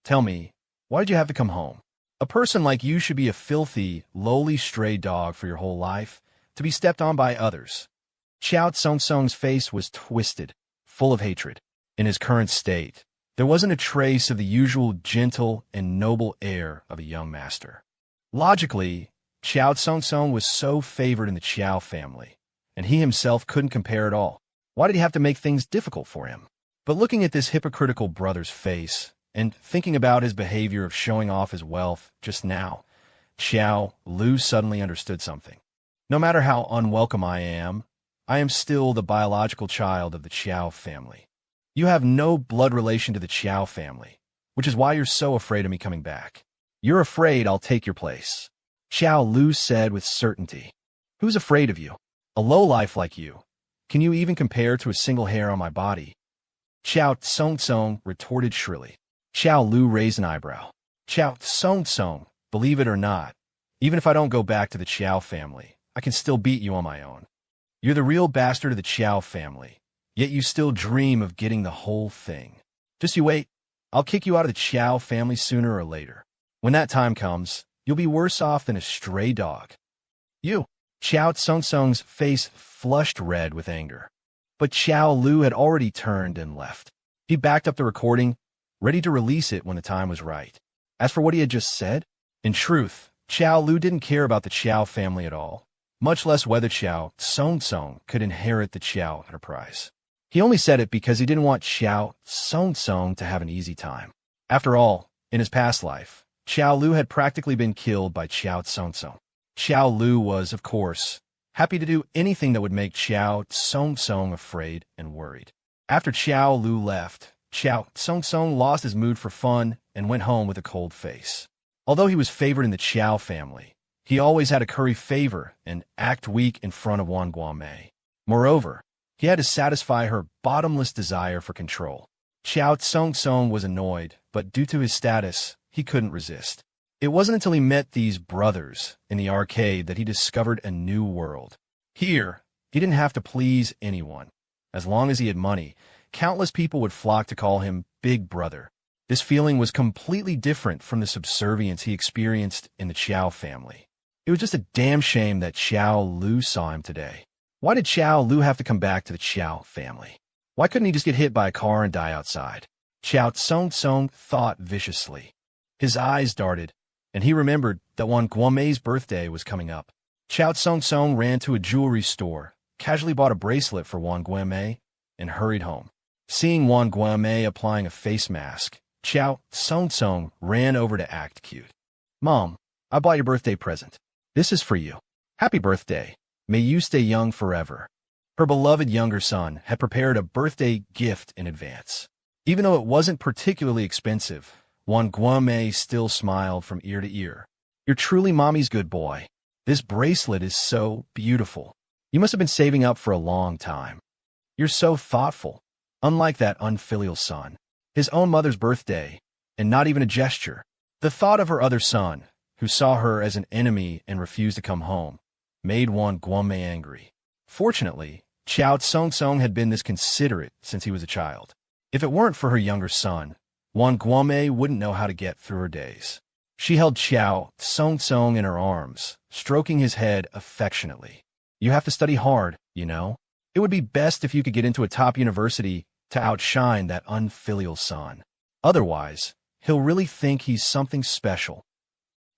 tell me, why did you have to come home? A person like you should be a filthy, lowly stray dog for your whole life, to be stepped on by others." Xiao Song's face was twisted, full of hatred. In his current state, there wasn't a trace of the usual gentle and noble air of a young master. Logically, Xiao Song was so favored in the Qiao family, and he himself couldn't compare at all. Why did he have to make things difficult for him? But looking at this hypocritical brother's face, and thinking about his behavior of showing off his wealth just now, Xiao Lu suddenly understood something. No matter how unwelcome I am still the biological child of the Qiao family. You have no blood relation to the Qiao family, which is why you're so afraid of me coming back. You're afraid I'll take your place. Xiao Lu said with certainty. Who's afraid of you? A lowlife like you. Can you even compare to a single hair on my body? Xiao Song retorted shrilly. Xiao Lu raised an eyebrow. Xiao Song, believe it or not, even if I don't go back to the Qiao family, I can still beat you on my own. You're the real bastard of the Qiao family, yet you still dream of getting the whole thing. Just you wait. I'll kick you out of the Qiao family sooner or later. When that time comes, you'll be worse off than a stray dog. You. Xiao Song's face flushed red with anger. But Xiao Lu had already turned and left. He backed up the recording, ready to release it when the time was right. As for what he had just said, in truth, Xiao Lu didn't care about the Qiao family at all, much less whether Xiao Song could inherit the Qiao enterprise. He only said it because he didn't want Xiao Song to have an easy time. After all, in his past life, Xiao Lu had practically been killed by Xiao Song. Xiao Lu was, of course, happy to do anything that would make Xiao Song afraid and worried. After Xiao Lu left, Xiao Song lost his mood for fun and went home with a cold face. Although he was favored in the Qiao family, he always had to curry favor and act weak in front of Wang Guomei. Moreover, he had to satisfy her bottomless desire for control. Xiao Song was annoyed, but due to his status, he couldn't resist. It wasn't until he met these brothers in the arcade that he discovered a new world. Here, he didn't have to please anyone. As long as he had money, countless people would flock to call him Big Brother. This feeling was completely different from the subservience he experienced in the Qiao family. It was just a damn shame that Xiao Lu saw him today. Why did Xiao Lu have to come back to the Qiao family? Why couldn't he just get hit by a car and die outside? Xiao Song thought viciously. His eyes darted, and he remembered that Wang Guomei's birthday was coming up. Xiao Song ran to a jewelry store, casually bought a bracelet for Wang Guomei, and hurried home. Seeing Wang Guomei applying a face mask, Xiao Song ran over to act cute. "Mom, I bought your birthday present. This is for you. Happy birthday. May you stay young forever." Her beloved younger son had prepared a birthday gift in advance. Even though it wasn't particularly expensive, Wang Guomei still smiled from ear to ear. "You're truly Mommy's good boy. This bracelet is so beautiful. You must have been saving up for a long time. You're so thoughtful, unlike that unfilial son. His own mother's birthday, and not even a gesture." The thought of her other son, who saw her as an enemy and refused to come home, made Wang Guomei angry. Fortunately, Xiao Song had been this considerate since he was a child. If it weren't for her younger son, Wang Guomei wouldn't know how to get through her days. She held Xiao Song in her arms, stroking his head affectionately. "You have to study hard, you know. It would be best if you could get into a top university to outshine that unfilial son. Otherwise, he'll really think he's something special."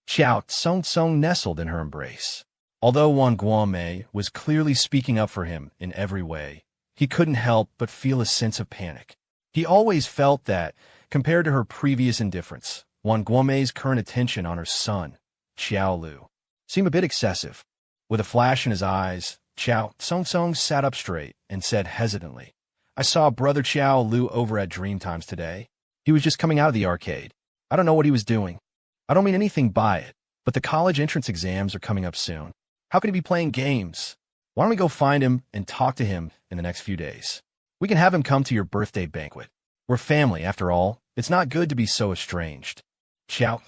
Xiao Song nestled in her embrace. Although Wang Guomei was clearly speaking up for him in every way, he couldn't help but feel a sense of panic. He always felt that, compared to her previous indifference, Wang Guomei's current attention on her son, Xiao Lu, seemed a bit excessive. With a flash in his eyes, Xiao Song sat up straight and said hesitantly, "I saw Brother Xiao Lu over at Dreamtimes today. He was just coming out of the arcade. I don't know what he was doing. I don't mean anything by it, but the college entrance exams are coming up soon. How can he be playing games? Why don't we go find him and talk to him in the next few days? We can have him come to your birthday banquet. We're family, after all. It's not good to be so estranged." Xiao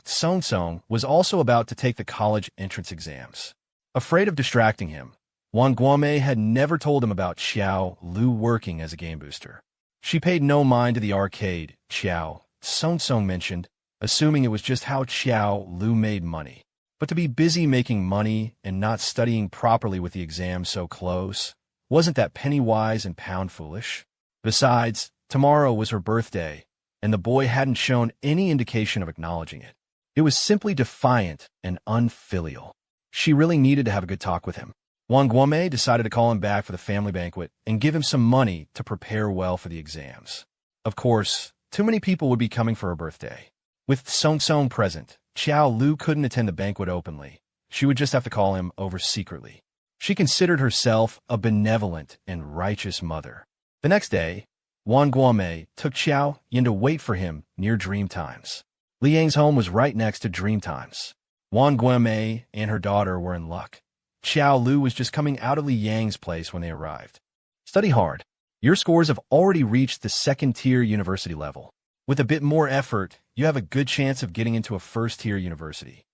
Song was also about to take the college entrance exams. Afraid of distracting him, Wang Guomei had never told him about Xiao Lu working as a game booster. She paid no mind to the arcade Xiao Song mentioned, assuming it was just how Xiao Lu made money. But to be busy making money and not studying properly with the exam so close, wasn't that penny wise and pound foolish? Besides, tomorrow was her birthday, and the boy hadn't shown any indication of acknowledging it. It was simply defiant and unfilial. She really needed to have a good talk with him. Wang Guomei decided to call him back for the family banquet and give him some money to prepare well for the exams. Of course, too many people would be coming for her birthday. With Song present, Xiao Lu couldn't attend the banquet openly. She would just have to call him over secretly. She considered herself a benevolent and righteous mother. The next day, Wang Guomei took Xiao Yin to wait for him near Dreamtimes. Li Yang's home was right next to Dreamtimes. Wang Guomei and her daughter were in luck. Xiao Lu was just coming out of Li Yang's place when they arrived. "Study hard. Your scores have already reached the second-tier university level. With a bit more effort, you have a good chance of getting into a first-tier university.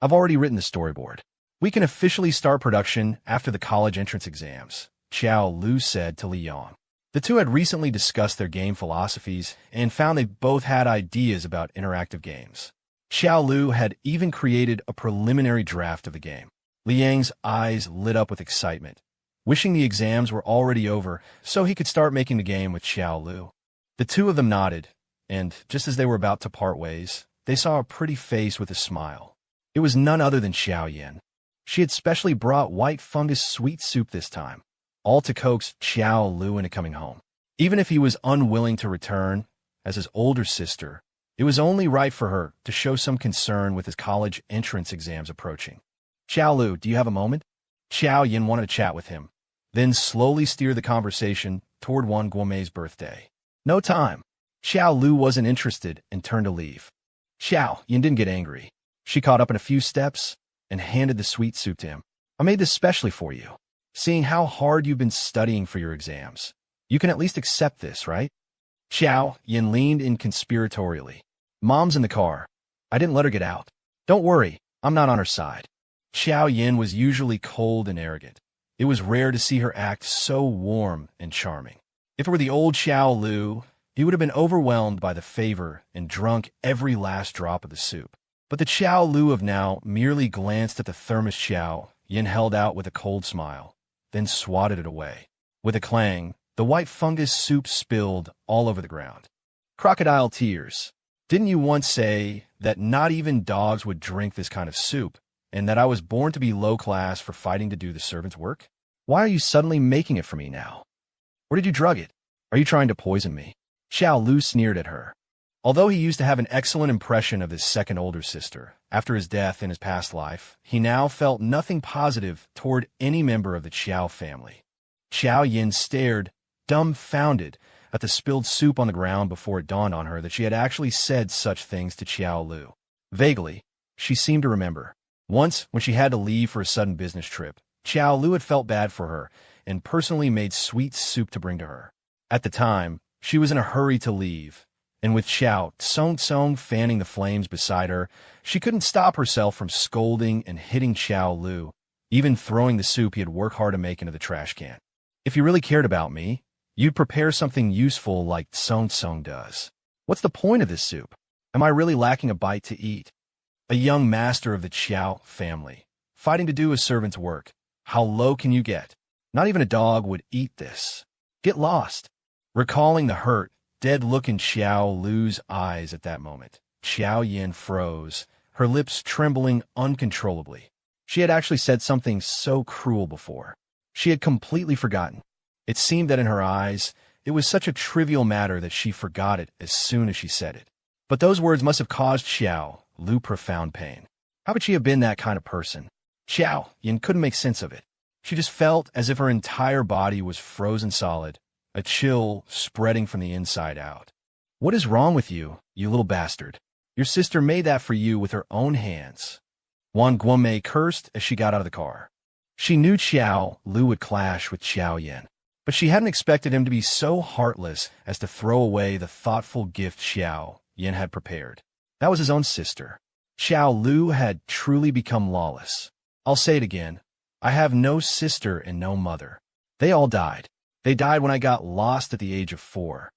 I've already written the storyboard. We can officially start production after the college entrance exams," Xiao Lu said to Li Yang. The two had recently discussed their game philosophies and found they both had ideas about interactive games. Xiao Lu had even created a preliminary draft of the game. Li Yang's eyes lit up with excitement, wishing the exams were already over so he could start making the game with Xiao Lu. The two of them nodded, and just as they were about to part ways, they saw a pretty face with a smile. It was none other than Xiao Yin. She had specially brought white fungus sweet soup this time, all to coax Xiao Lu into coming home. Even if he was unwilling to return, as his older sister, it was only right for her to show some concern with his college entrance exams approaching. "Xiao Lu, do you have a moment?" Xiao Yin wanted to chat with him, then slowly steer the conversation toward Wang Guomei's birthday. "No time." Xiao Lu wasn't interested and turned to leave. Xiao Yin didn't get angry. She caught up in a few steps and handed the sweet soup to him. I made this specially for you. Seeing how hard you've been studying for your exams, you can at least accept this, right? Xiao Yin leaned in conspiratorially. Mom's in the car. I didn't let her get out. Don't worry, I'm not on her side. Xiao Yin was usually cold and arrogant. It was rare to see her act so warm and charming. If it were the old Xiao Lu, he would have been overwhelmed by the favor and drunk every last drop of the soup. But the Xiao Lu of now merely glanced at the thermos Xiao Yin held out with a cold smile, then swatted it away. With a clang, the white fungus soup spilled all over the ground. Crocodile tears. Didn't you once say that not even dogs would drink this kind of soup, and that I was born to be low class for fighting to do the servant's work? Why are you suddenly making it for me now? Or did you drug it? Are you trying to poison me? Xiao Lu sneered at her. Although he used to have an excellent impression of his second older sister, after his death in his past life, he now felt nothing positive toward any member of the Qiao family. Xiao Yin stared, dumbfounded, at the spilled soup on the ground before it dawned on her that she had actually said such things to Xiao Lu. Vaguely, she seemed to remember. Once, when she had to leave for a sudden business trip, Xiao Lu had felt bad for her and personally made sweet soup to bring to her. At the time, she was in a hurry to leave, and with Xiao Tsong fanning the flames beside her, she couldn't stop herself from scolding and hitting Xiao Lu, even throwing the soup he had worked hard to make into the trash can. If you really cared about me, you'd prepare something useful like Tsong does. What's the point of this soup? Am I really lacking a bite to eat? A young master of the Qiao family, fighting to do a servant's work. How low can you get? Not even a dog would eat this. Get lost. Recalling the hurt, dead look in Xiao Lu's eyes at that moment, Xiao Yin froze, her lips trembling uncontrollably. She had actually said something so cruel before. She had completely forgotten. It seemed that in her eyes, it was such a trivial matter that she forgot it as soon as she said it. But those words must have caused Xiao Lu profound pain. How could she have been that kind of person? Xiao Yin couldn't make sense of it. She just felt as if her entire body was frozen solid, a chill spreading from the inside out. What is wrong with you, you little bastard? Your sister made that for you with her own hands. Wang Guomei cursed as she got out of the car. She knew Xiao Lu would clash with Xiao Yin, but she hadn't expected him to be so heartless as to throw away the thoughtful gift Xiao Yin had prepared. That was his own sister. Xiao Lu had truly become lawless. I'll say it again. I have no sister and no mother. They all died. They died when I got lost at the age of 4.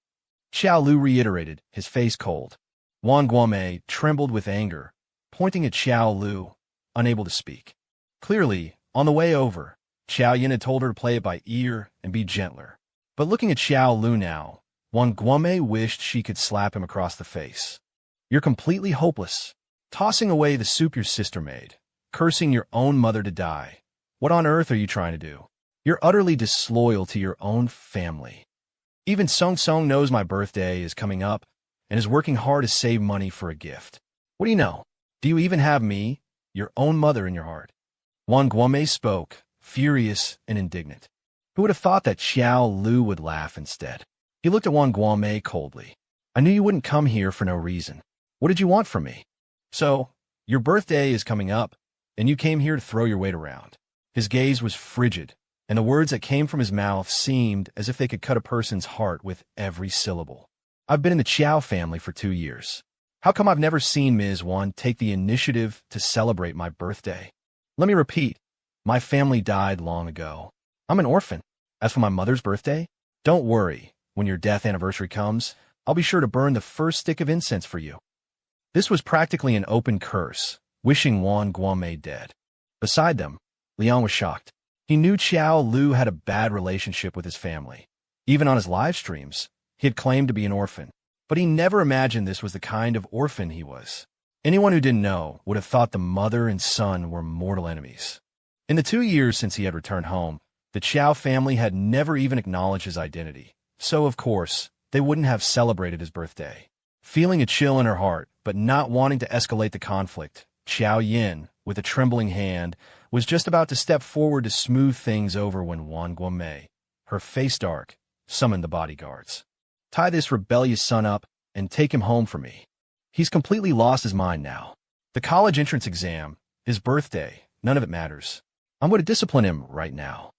Xiao Lu reiterated, his face cold. Wang Guomei trembled with anger, pointing at Xiao Lu, unable to speak. Clearly, on the way over, Xiao Yin had told her to play it by ear and be gentler. But looking at Xiao Lu now, Wang Guomei wished she could slap him across the face. You're completely hopeless. Tossing away the soup your sister made, cursing your own mother to die. What on earth are you trying to do? You're utterly disloyal to your own family. Even Song knows my birthday is coming up and is working hard to save money for a gift. What do you know? Do you even have me, your own mother, in your heart? Wang Guomei spoke, furious and indignant. Who would have thought that Xiao Lu would laugh instead? He looked at Wang Guomei coldly. I knew you wouldn't come here for no reason. What did you want from me? So, your birthday is coming up, and you came here to throw your weight around. His gaze was frigid, and the words that came from his mouth seemed as if they could cut a person's heart with every syllable. I've been in the Qiao family for 2 years. How come I've never seen Ms. Wan take the initiative to celebrate my birthday? Let me repeat, my family died long ago. I'm an orphan. As for my mother's birthday, don't worry. When your death anniversary comes, I'll be sure to burn the first stick of incense for you. This was practically an open curse, wishing Wang Guomei dead. Beside them, Liang was shocked. He knew Xiao Lu had a bad relationship with his family. Even on his live streams, he had claimed to be an orphan. But he never imagined this was the kind of orphan he was. Anyone who didn't know would have thought the mother and son were mortal enemies. In the 2 years since he had returned home, the Qiao family had never even acknowledged his identity. So, of course, they wouldn't have celebrated his birthday. Feeling a chill in her heart, but not wanting to escalate the conflict, Xiao Yin, with a trembling hand, was just about to step forward to smooth things over when Wang Guomei, her face dark, summoned the bodyguards. Tie this rebellious son up and take him home for me. He's completely lost his mind now. The college entrance exam, his birthday, none of it matters. I'm going to discipline him right now.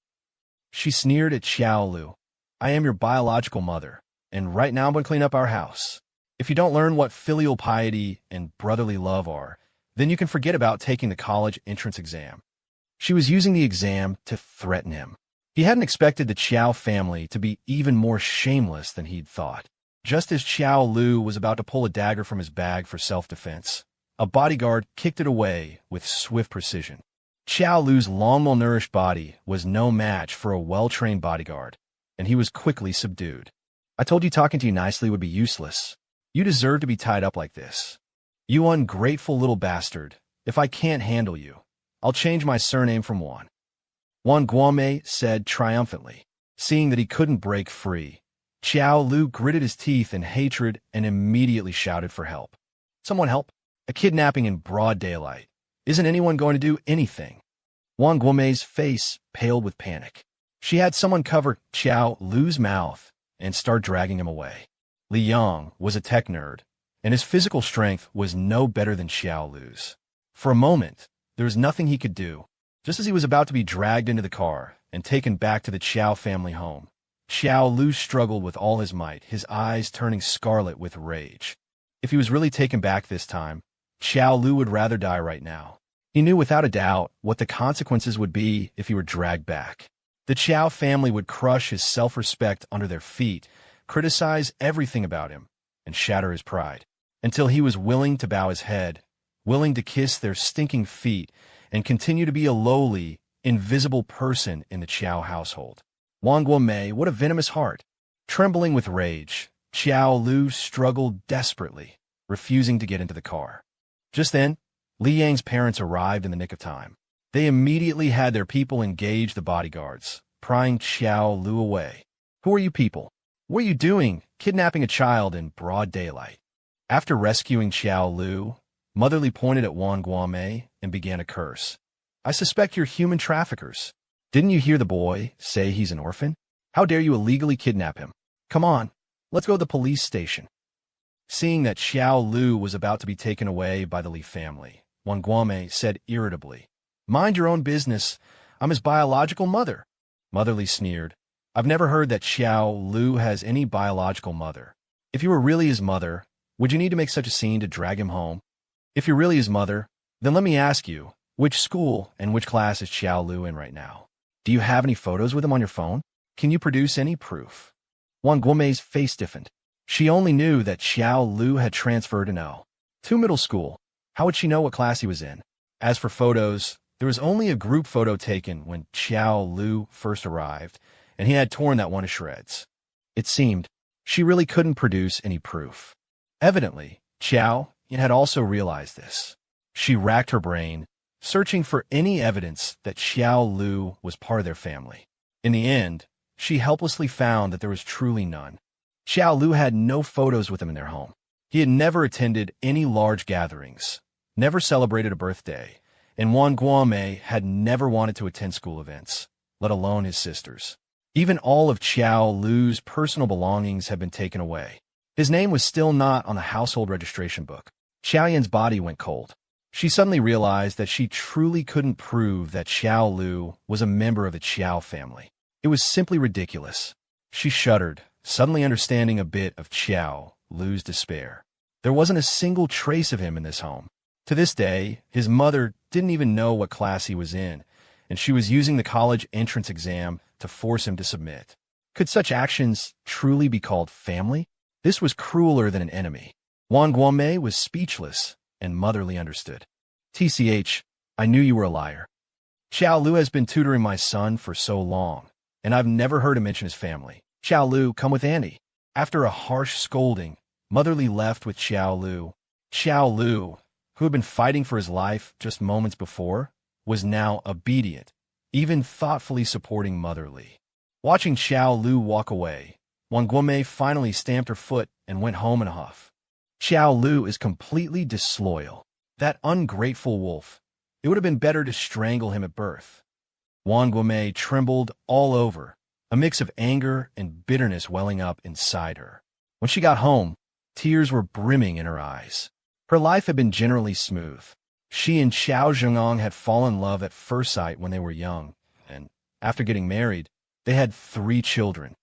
She sneered at Xiao Lu. I am your biological mother, and right now I'm going to clean up our house. If you don't learn what filial piety and brotherly love are, then you can forget about taking the college entrance exam. She was using the exam to threaten him. He hadn't expected the Qiao family to be even more shameless than he'd thought. Just as Xiao Lu was about to pull a dagger from his bag for self-defense, a bodyguard kicked it away with swift precision. Xiao Lu's long, malnourished body was no match for a well-trained bodyguard, and he was quickly subdued. I told you talking to you nicely would be useless. You deserve to be tied up like this. You ungrateful little bastard. If I can't handle you, I'll change my surname from Wan. Wan Guomei said triumphantly. Seeing that he couldn't break free, Xiao Lu gritted his teeth in hatred and immediately shouted for help. Someone help! A kidnapping in broad daylight. Isn't anyone going to do anything? Wan Guomei's face paled with panic. She had someone cover Xiao Lu's mouth and start dragging him away. Li Yang was a tech nerd, and his physical strength was no better than Xiao Lu's. For a moment, there was nothing he could do. Just as he was about to be dragged into the car and taken back to the Qiao family home, Xiao Lu struggled with all his might, his eyes turning scarlet with rage. If he was really taken back this time, Xiao Lu would rather die right now. He knew without a doubt what the consequences would be if he were dragged back. The Qiao family would crush his self-respect under their feet, criticize everything about him, and shatter his pride, until he was willing to bow his head, willing to kiss their stinking feet, and continue to be a lowly, invisible person in the Qiao household. Wang Guomei, what a venomous heart! Trembling with rage, Xiao Lu struggled desperately, refusing to get into the car. Just then, Li Yang's parents arrived in the nick of time. They immediately had their people engage the bodyguards, prying Xiao Lu away. Who are you people? What are you doing, kidnapping a child in broad daylight? After rescuing Xiao Lu, Motherly pointed at Wang Guomei and began a curse. I suspect you're human traffickers. Didn't you hear the boy say he's an orphan? How dare you illegally kidnap him? Come on, let's go to the police station. Seeing that Xiao Lu was about to be taken away by the Li family, Wang Guomei said irritably, Mind your own business. I'm his biological mother. Motherly sneered. I've never heard that Xiao Lu has any biological mother. If you were really his mother, would you need to make such a scene to drag him home? If you're really his mother, then let me ask you, which school and which class is Xiao Lu in right now? Do you have any photos with him on your phone? Can you produce any proof? Wang Guomei's face stiffened. She only knew that Xiao Lu had transferred to middle school. How would she know what class he was in? As for photos, there was only a group photo taken when Xiao Lu first arrived, and he had torn that one to shreds. It seemed she really couldn't produce any proof. Evidently, Xiao had also realized this. She racked her brain, searching for any evidence that Xiao Lu was part of their family. In the end, she helplessly found that there was truly none. Xiao Lu had no photos with him in their home. He had never attended any large gatherings, never celebrated a birthday, and Wang Guomei had never wanted to attend school events, let alone his sister's. Even all of Xiao Lu's personal belongings had been taken away. His name was still not on the household registration book. Xiaoyan's body went cold. She suddenly realized that she truly couldn't prove that Xiao Lu was a member of the Qiao family. It was simply ridiculous. She shuddered, suddenly understanding a bit of Xiao Lu's despair. There wasn't a single trace of him in this home. To this day, his mother didn't even know what class he was in, and she was using the college entrance exam to force him to submit. Could such actions truly be called family? This was crueler than an enemy. Wang Guomei was speechless, and Motherly understood. TCH, I knew you were a liar. Xiao Lu has been tutoring my son for so long, and I've never heard him mention his family. Xiao Lu, come with Andy. After a harsh scolding, Motherly left with Xiao Lu. Xiao Lu, who had been fighting for his life just moments before, was now obedient, even thoughtfully supporting Motherly. Watching Xiao Lu walk away, Wang Guomei finally stamped her foot and went home in a huff. Xiao Lu is completely disloyal. That ungrateful wolf. It would have been better to strangle him at birth. Wang Guomei trembled all over, a mix of anger and bitterness welling up inside her. When she got home, Tears were brimming in her eyes. Her life had been generally smooth. She and Xiao Zhengong had fallen in love at first sight when they were young, and after getting married, they had 3 children.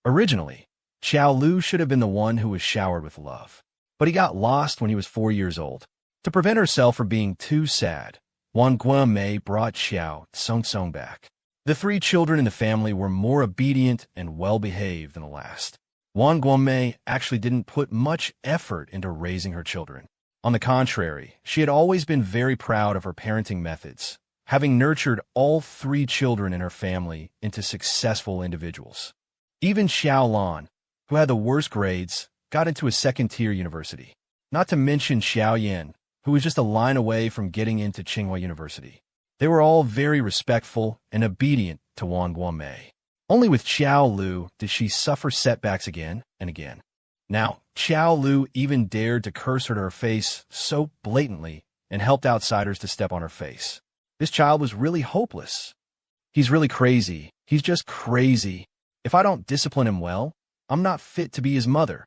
Originally, Xiao Lu should have been the one who was showered with love, but he got lost when he was 4 years old. To prevent herself from being too sad, Wang Guomei brought Xiao Song back. The 3 children in the family were more obedient and well-behaved than the last. Wang Guomei actually didn't put much effort into raising her children. On the contrary, she had always been very proud of her parenting methods, having nurtured all 3 children in her family into successful individuals. Even Xiao Lan, who had the worst grades, got into a second-tier university. Not to mention Xiao Yin, who was just a line away from getting into Tsinghua University. They were all very respectful and obedient to Wang Guomei. Only with Xiao Lu did she suffer setbacks again and again. Now, Xiao Lu even dared to curse her to her face so blatantly and helped outsiders to step on her face. This child was really hopeless. He's really crazy. He's just crazy. If I don't discipline him well, I'm not fit to be his mother.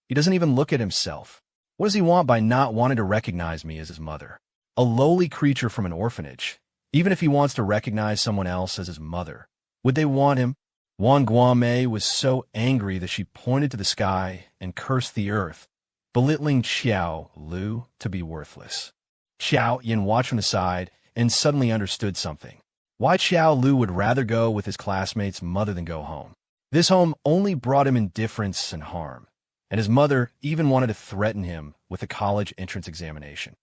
He doesn't even look at himself. What does he want by not wanting to recognize me as his mother? A lowly creature from an orphanage. Even if he wants to recognize someone else as his mother, would they want him? Wang Guomei was so angry that she pointed to the sky and cursed the earth, belittling Xiao Lu to be worthless. Xiao Yin watched from the side and suddenly understood something. Why Xiao Lu would rather go with his classmate's mother than go home. This home only brought him indifference and harm, and his mother even wanted to threaten him with a college entrance examination.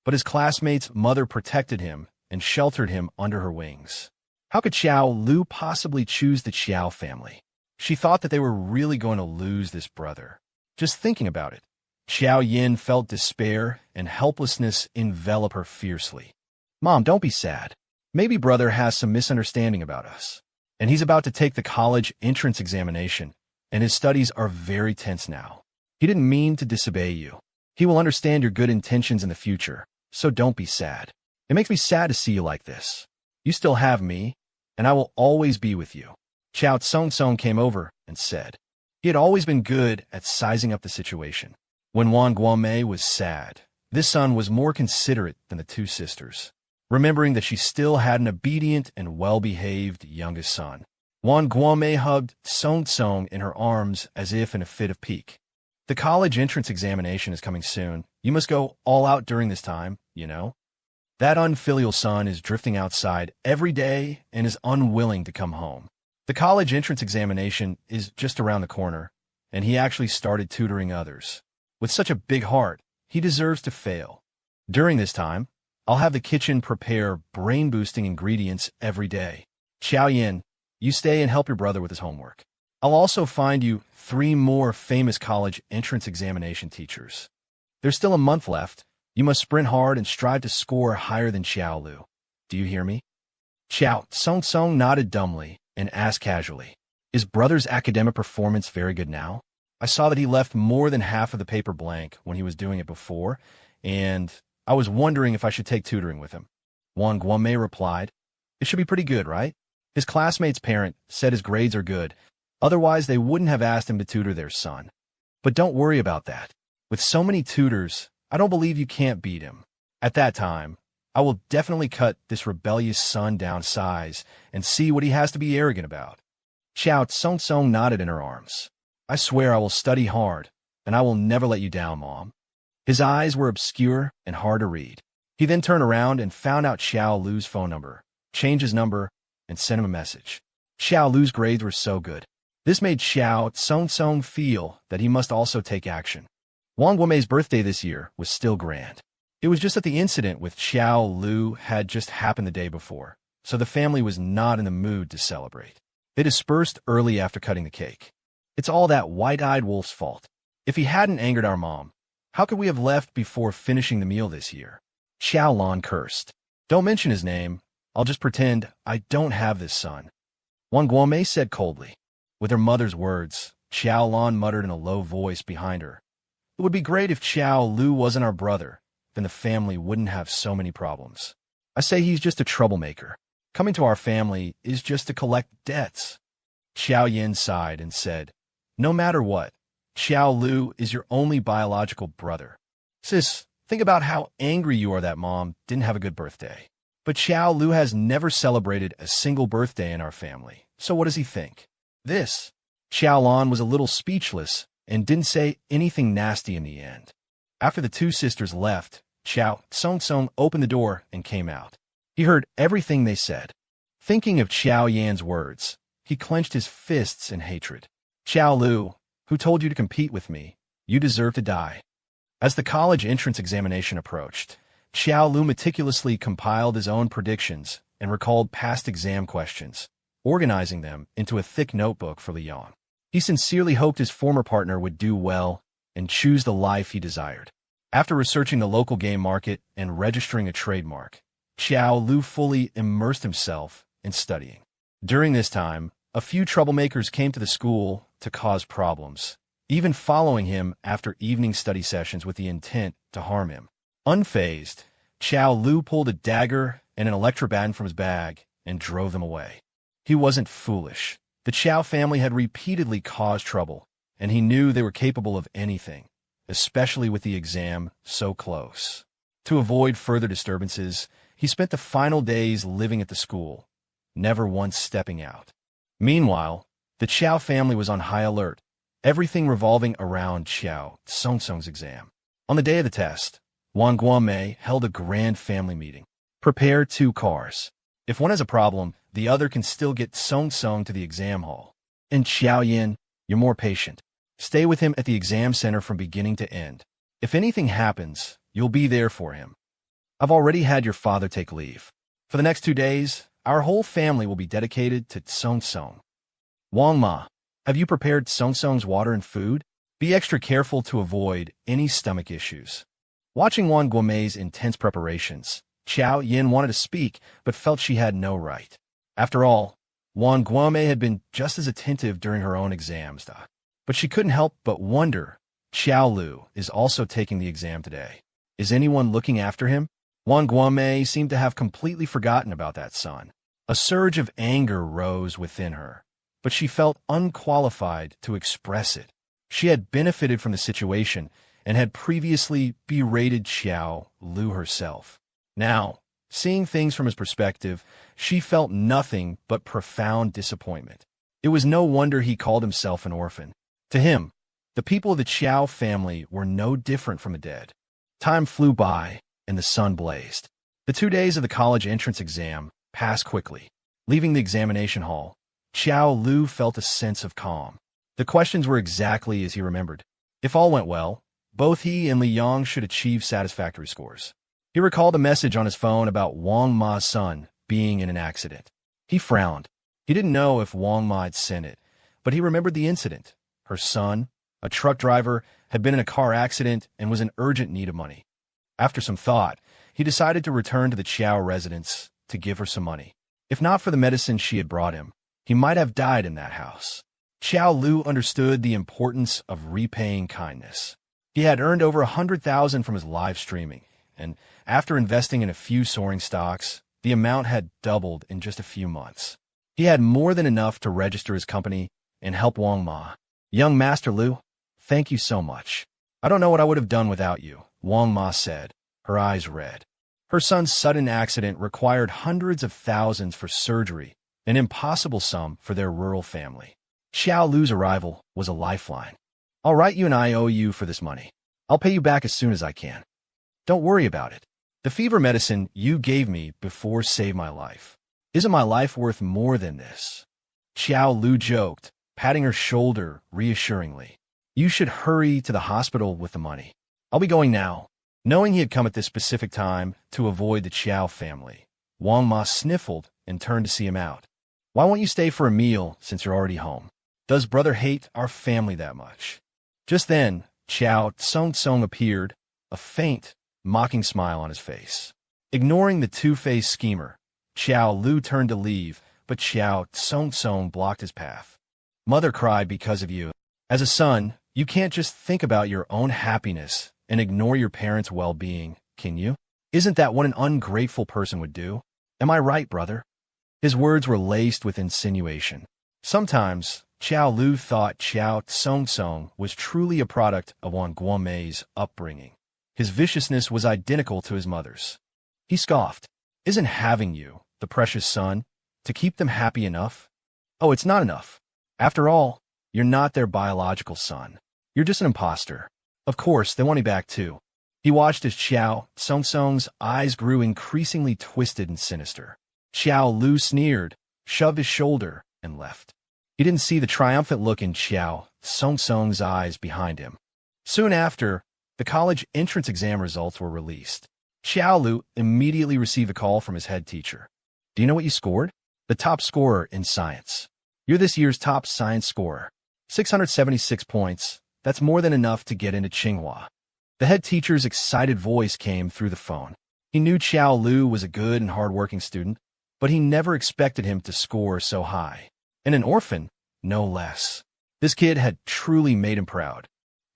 But his classmate's mother protected him and sheltered him under her wings. How could Xiao Lu possibly choose the Xiao family? She thought that they were really going to lose this brother. Just thinking about it, Xiao Yin felt despair and helplessness envelop her fiercely. Mom, don't be sad. Maybe brother has some misunderstanding about us, and he's about to take the college entrance examination, and his studies are very tense now. He didn't mean to disobey you. He will understand your good intentions in the future, so don't be sad. It makes me sad to see you like this. You still have me, and I will always be with you. Xiao Song came over and said. He had always been good at sizing up the situation. When Wang Guomei was sad, this son was more considerate than the 2 sisters, remembering that she still had an obedient and well-behaved youngest son. Wang Guomei hugged Song in her arms as if in a fit of pique. The college entrance examination is coming soon. You must go all out during this time, you know. That unfilial son is drifting outside every day and is unwilling to come home. The college entrance examination is just around the corner, and he actually started tutoring others. With such a big heart, he deserves to fail. During this time, I'll have the kitchen prepare brain-boosting ingredients every day. Xiao Yin, you stay and help your brother with his homework. I'll also find you 3 more famous college entrance examination teachers. There's still a month left. You must sprint hard and strive to score higher than Xiao Lu. Do you hear me? Xiao Song nodded dumbly and asked casually, Is brother's academic performance very good now? I saw that he left more than half of the paper blank when he was doing it before, and I was wondering if I should take tutoring with him. Wang Guomei replied, It should be pretty good, right? His classmate's parent said his grades are good, otherwise they wouldn't have asked him to tutor their son. But don't worry about that. With so many tutors, I don't believe you can't beat him. At that time, I will definitely cut this rebellious son down size and see what he has to be arrogant about. Xiao Song nodded in her arms. I swear I will study hard, and I will never let you down, Mom. His eyes were obscure and hard to read. He then turned around and found out Xiao Lu's phone number, changed his number, and sent him a message. Xiao Lu's grades were so good. This made Xiao Song feel that he must also take action. Wang Guomei's birthday this year was still grand. It was just that the incident with Xiao Lu had just happened the day before, so the family was not in the mood to celebrate. They dispersed early after cutting the cake. It's all that white-eyed wolf's fault. If he hadn't angered our mom, how could we have left before finishing the meal this year? Xiao Lan cursed. Don't mention his name. I'll just pretend I don't have this son. Wang Guomei said coldly. With her mother's words, Xiao Lan muttered in a low voice behind her. It would be great if Xiao Lu wasn't our brother, then the family wouldn't have so many problems. I say he's just a troublemaker. Coming to our family is just to collect debts. Xiao Yin sighed and said, No matter what, Xiao Lu is your only biological brother. Sis, think about how angry you are that mom didn't have a good birthday. But Xiao Lu has never celebrated a single birthday in our family, so what does he think? This. Xiao Lan was a little speechless and didn't say anything nasty in the end. After the two sisters left, Xiao Song opened the door and came out. He heard everything they said. Thinking of Xiao Yan's words, he clenched his fists in hatred. Xiao Lu, who told you to compete with me? You deserve to die. As the college entrance examination approached, Xiao Lu meticulously compiled his own predictions and recalled past exam questions, organizing them into a thick notebook for Leon. He sincerely hoped his former partner would do well and choose the life he desired. After researching the local game market and registering a trademark, Xiao Lu fully immersed himself in studying. During this time, a few troublemakers came to the school to cause problems, even following him after evening study sessions with the intent to harm him. Unfazed, Xiao Lu pulled a dagger and an electrobaton from his bag and drove them away. He wasn't foolish. The Xiao family had repeatedly caused trouble, and he knew they were capable of anything, especially with the exam so close. To avoid further disturbances, he spent the final days living at the school, never once stepping out. Meanwhile, the Xiao family was on high alert, everything revolving around Xiao Song's exam. On the day of the test, Wang Guomei held a grand family meeting. Prepare 2 cars. If one has a problem, the other can still get Song to the exam hall. And Xiao Yin, you're more patient. Stay with him at the exam center from beginning to end. If anything happens, you'll be there for him. I've already had your father take leave. For the next 2 days, our whole family will be dedicated to Song. Wang Ma, have you prepared Song's water and food? Be extra careful to avoid any stomach issues. Watching Wang Guomei's intense preparations, Xiao Yin wanted to speak, but felt she had no right. After all, Wang Guomei had been just as attentive during her own exams. But she couldn't help but wonder, Xiao Lu is also taking the exam today. Is anyone looking after him? Wang Guomei seemed to have completely forgotten about that son. A surge of anger rose within her, but she felt unqualified to express it. She had benefited from the situation and had previously berated Xiao Lu herself. Now, seeing things from his perspective, she felt nothing but profound disappointment. It was no wonder he called himself an orphan. To him, the people of the Xiao family were no different from the dead. Time flew by, and the sun blazed. The 2 days of the college entrance exam passed quickly. Leaving the examination hall, Xiao Lu felt a sense of calm. The questions were exactly as he remembered. If all went well, both he and Li Yang should achieve satisfactory scores. He recalled a message on his phone about Wang Ma's son being in an accident. He frowned. He didn't know if Wang Ma had sent it, but he remembered the incident. Her son, a truck driver, had been in a car accident and was in urgent need of money. After some thought, he decided to return to the Qiao residence to give her some money. If not for the medicine she had brought him, he might have died in that house. Xiao Lu understood the importance of repaying kindness. He had earned over 100,000 from his live streaming, and after investing in a few soaring stocks, the amount had doubled in just a few months. He had more than enough to register his company and help Wang Ma. Young Master Lu, thank you so much. I don't know what I would have done without you, Wang Ma said, her eyes red. Her son's sudden accident required hundreds of thousands for surgery, an impossible sum for their rural family. Xiao Lu's arrival was a lifeline. I'll write you an IOU for this money. I'll pay you back as soon as I can. Don't worry about it. The fever medicine you gave me before saved my life. Isn't my life worth more than this? Xiao Lu joked, patting her shoulder reassuringly. You should hurry to the hospital with the money. I'll be going now. Knowing he had come at this specific time to avoid the Qiao family, Wang Ma sniffled and turned to see him out. Why won't you stay for a meal since you're already home? Does brother hate our family that much? Just then, Xiao Song appeared, a faint, mocking smile on his face. Ignoring the two-faced schemer, Xiao Lu turned to leave, but Xiao Song blocked his path. Mother cried because of you. As a son, you can't just think about your own happiness and ignore your parents' well-being, can you? Isn't that what an ungrateful person would do? Am I right, brother? His words were laced with insinuation. Sometimes, Xiao Lu thought Xiao Tsong was truly a product of Wang Guomei's upbringing. His viciousness was identical to his mother's. He scoffed. Isn't having you, the precious son, to keep them happy enough? Oh, it's not enough. After all, you're not their biological son. You're just an imposter. Of course, they want you back too. He watched as Xiao Tsong's eyes grew increasingly twisted and sinister. Xiao Lu sneered, shoved his shoulder, and left. He didn't see the triumphant look in Xiao Tsong's eyes behind him. Soon after, the college entrance exam results were released. Xiao Lu immediately received a call from his head teacher. Do you know what you scored? The top scorer in science. You're this year's top science scorer. 676 points. That's more than enough to get into Tsinghua. The head teacher's excited voice came through the phone. He knew Xiao Lu was a good and hard-working student, but he never expected him to score so high. And an orphan, no less. This kid had truly made him proud.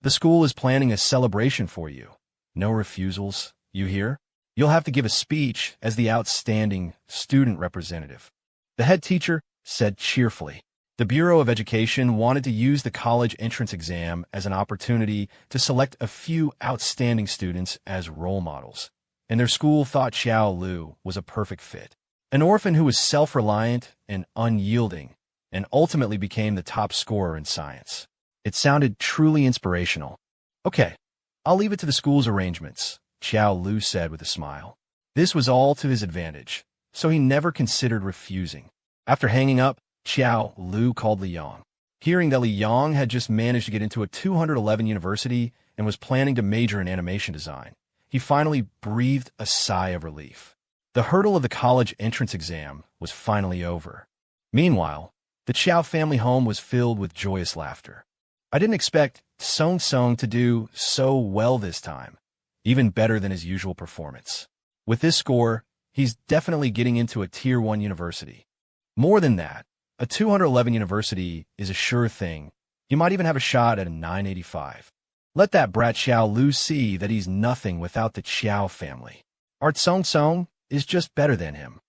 The school is planning a celebration for you. No refusals, you hear? You'll have to give a speech as the outstanding student representative. The head teacher said cheerfully. The Bureau of Education wanted to use the college entrance exam as an opportunity to select a few outstanding students as role models, and their school thought Xiao Lu was a perfect fit. An orphan who was self-reliant and unyielding, and ultimately became the top scorer in science. It sounded truly inspirational. Okay, I'll leave it to the school's arrangements, Xiao Lu said with a smile. This was all to his advantage, so he never considered refusing. After hanging up, Xiao Lu called Li Yong. Hearing that Li Yong had just managed to get into a 211 university and was planning to major in animation design, he finally breathed a sigh of relief. The hurdle of the college entrance exam was finally over. Meanwhile, the Xiao family home was filled with joyous laughter. I didn't expect Song to do so well this time, even better than his usual performance. With this score, he's definitely getting into a Tier 1 university. More than that, a 211 university is a sure thing. You might even have a shot at a 985. Let that brat Xiao Lu see that he's nothing without the Xiao family. Our Song is just better than him.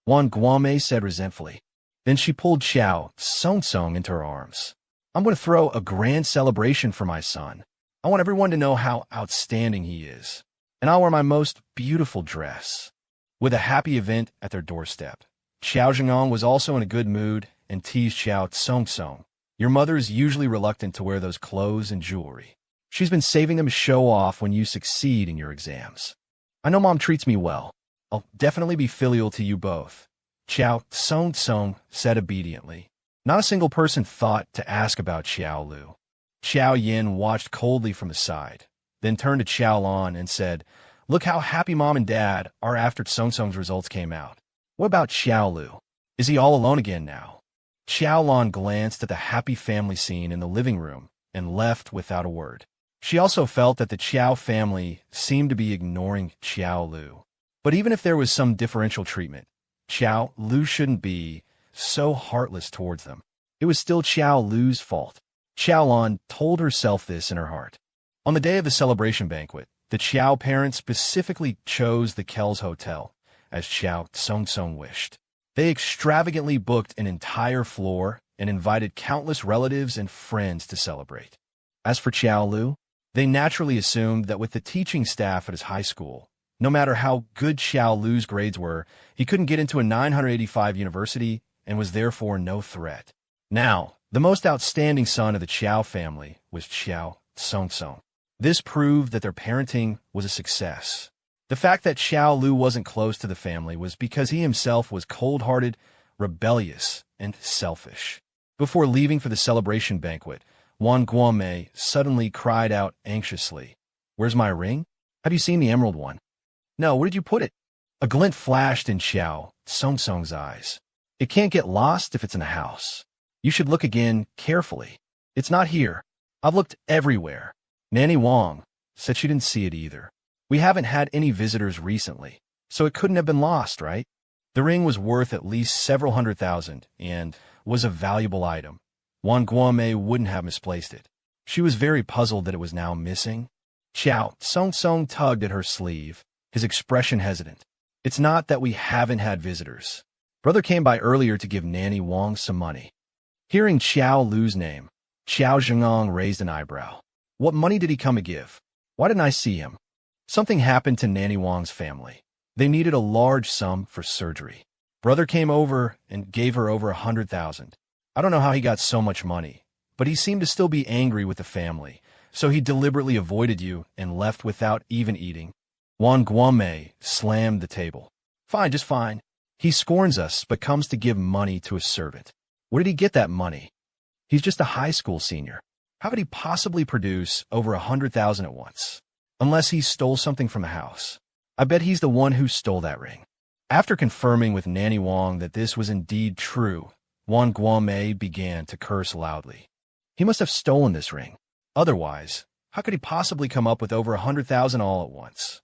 Wang Guomei said resentfully. Then she pulled Xiao Song into her arms. I'm going to throw a grand celebration for my son. I want everyone to know how outstanding he is. And I'll wear my most beautiful dress. With a happy event at their doorstep, Xiao Zhengong was also in a good mood and teased Xiao Song. Your mother is usually reluctant to wear those clothes and jewelry. She's been saving them to show off when you succeed in your exams. I know Mom treats me well. I'll definitely be filial to you both, Xiao Song said obediently. Not a single person thought to ask about Xiao Lu. Xiao Yin watched coldly from the side, then turned to Xiao Lan and said, Look how happy Mom and Dad are after Song's results came out. What about Xiao Lu? Is he all alone again now? Xiao Lan glanced at the happy family scene in the living room and left without a word. She also felt that the Xiao family seemed to be ignoring Xiao Lu. But even if there was some differential treatment, Xiao Lu shouldn't be so heartless towards them. It was still Xiao Lu's fault. Xiao Lan told herself this in her heart. On the day of the celebration banquet, the Xiao parents specifically chose the Kells Hotel, as Xiao Song wished. They extravagantly booked an entire floor and invited countless relatives and friends to celebrate. As for Xiao Lu, they naturally assumed that with the teaching staff at his high school, no matter how good Xiao Lu's grades were, he couldn't get into a 985 university and was therefore no threat. Now, the most outstanding son of the Xiao family was Xiao Song. This proved that their parenting was a success. The fact that Xiao Lu wasn't close to the family was because he himself was cold-hearted, rebellious, and selfish. Before leaving for the celebration banquet, Wang Guomei suddenly cried out anxiously, Where's my ring? Have you seen the emerald one? No, where did you put it? A glint flashed in Xiao Song's eyes. It can't get lost if it's in the house. You should look again carefully. It's not here. I've looked everywhere. Nanny Wang said she didn't see it either. We haven't had any visitors recently, so it couldn't have been lost, right? The ring was worth at least several $100,000 and was a valuable item. Wang Guomei wouldn't have misplaced it. She was very puzzled that it was now missing. Xiao Song tugged at her sleeve, his expression hesitant. It's not that we haven't had visitors. Brother came by earlier to give Nanny Wang some money. Hearing Xiao Lu's name, Xiao Zhengong raised an eyebrow. What money did he come to give? Why didn't I see him? Something happened to Nanny Wang's family. They needed a large sum for surgery. Brother came over and gave her over 100,000. I don't know how he got so much money, but he seemed to still be angry with the family, so he deliberately avoided you and left without even eating. Wang Guomei slammed the table. Fine, just fine. He scorns us, but comes to give money to a servant. Where did he get that money? He's just a high school senior. How could he possibly produce over 100,000 at once? Unless he stole something from the house. I bet he's the one who stole that ring. After confirming with Nanny Wang that this was indeed true, Wang Guomei began to curse loudly. He must have stolen this ring. Otherwise, how could he possibly come up with over 100,000 all at once?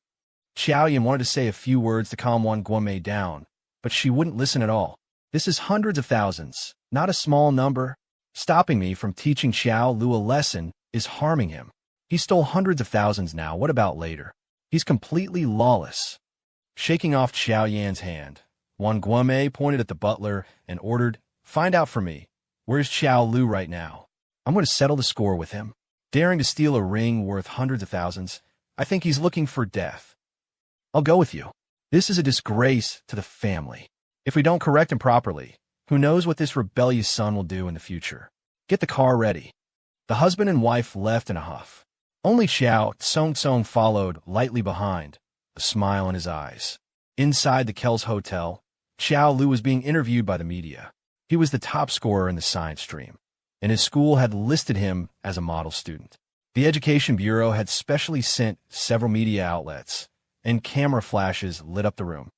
Xiaoyan wanted to say a few words to calm Wang Guomei down, but she wouldn't listen at all. This is hundreds of thousands, not a small number. Stopping me from teaching Xiao Lu a lesson is harming him. He stole hundreds of thousands now. What about later? He's completely lawless. Shaking off Xiao Yan's hand, Wang Guomei pointed at the butler and ordered, "Find out for me. Where's Xiao Lu right now? I'm going to settle the score with him. Daring to steal a ring worth hundreds of thousands, I think he's looking for death. I'll go with you. This is a disgrace to the family. If we don't correct him properly, who knows what this rebellious son will do in the future. Get the car ready." The husband and wife left in a huff. Only Xiao Tsong followed lightly behind, a smile in his eyes. Inside the Kells Hotel, Xiao Lu was being interviewed by the media. He was the top scorer in the science stream, and his school had listed him as a model student. The Education Bureau had specially sent several media outlets, and camera flashes lit up the room.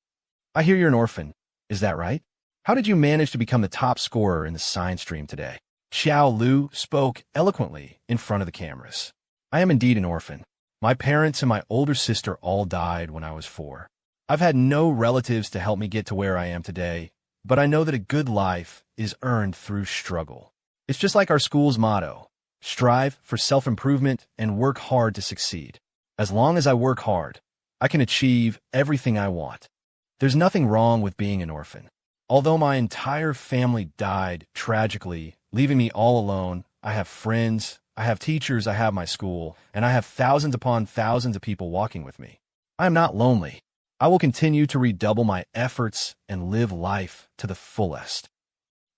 "I hear you're an orphan. Is that right? How did you manage to become the top scorer in the science stream today?" Xiao Lu spoke eloquently in front of the cameras. "I am indeed an orphan. My parents and my older sister all died when I was 4. I've had no relatives to help me get to where I am today, but I know that a good life is earned through struggle. It's just like our school's motto: strive for self-improvement and work hard to succeed. As long as I work hard, I can achieve everything I want. There's nothing wrong with being an orphan. Although my entire family died tragically, leaving me all alone, I have friends, I have teachers, I have my school, and I have thousands upon thousands of people walking with me. I am not lonely. I will continue to redouble my efforts and live life to the fullest."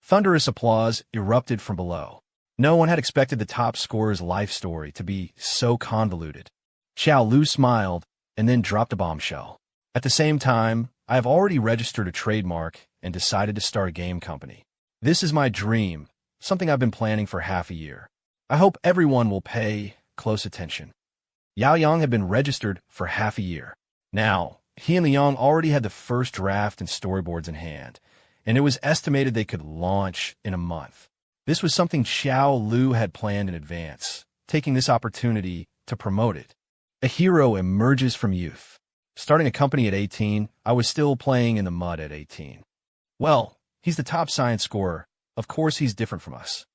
Thunderous applause erupted from below. No one had expected the top scorer's life story to be so convoluted. Xiao Lu smiled and then dropped a bombshell. "At the same time, I have already registered a trademark and decided to start a game company. This is my dream, something I've been planning for half a year. I hope everyone will pay close attention." Yao Yang had been registered for half a year. Now, he and Liang already had the first draft and storyboards in hand, and it was estimated they could launch in a month. This was something Xiao Lu had planned in advance, taking this opportunity to promote it. A hero emerges from youth. Starting a company at 18, I was still playing in the mud at 18. Well, he's the top science scorer. Of course he's different from us.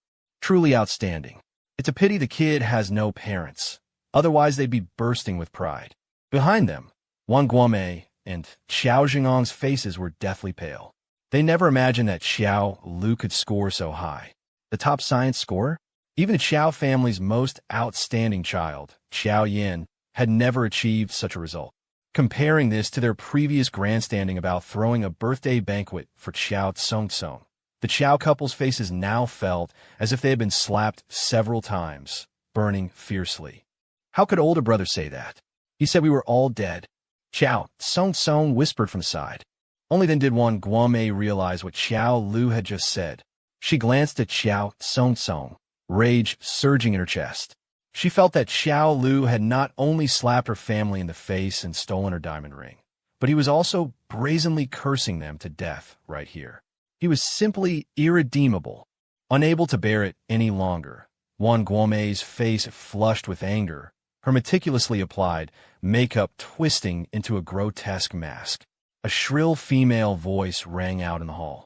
Truly outstanding. It's a pity the kid has no parents. Otherwise they'd be bursting with pride. Behind them, Wang Guomei and Xiao Zhengong's faces were deathly pale. They never imagined that Xiao Lu could score so high. The top science scorer? Even the Xiao family's most outstanding child, Xiao Yin, had never achieved such a result. Comparing this to their previous grandstanding about throwing a birthday banquet for Xiao Tsong, the Xiao couple's faces now felt as if they had been slapped several times, burning fiercely. How could older brother say that? He said we were all dead. Xiao Tsong whispered from the side. Only then did Wang Guomei realize what Xiao Lu had just said. She glanced at Xiao Tsong, rage surging in her chest. She felt that Xiao Lu had not only slapped her family in the face and stolen her diamond ring, but he was also brazenly cursing them to death right here. He was simply irredeemable. Unable to bear it any longer, Wang Guomei's face flushed with anger, her meticulously applied makeup twisting into a grotesque mask. A shrill female voice rang out in the hall.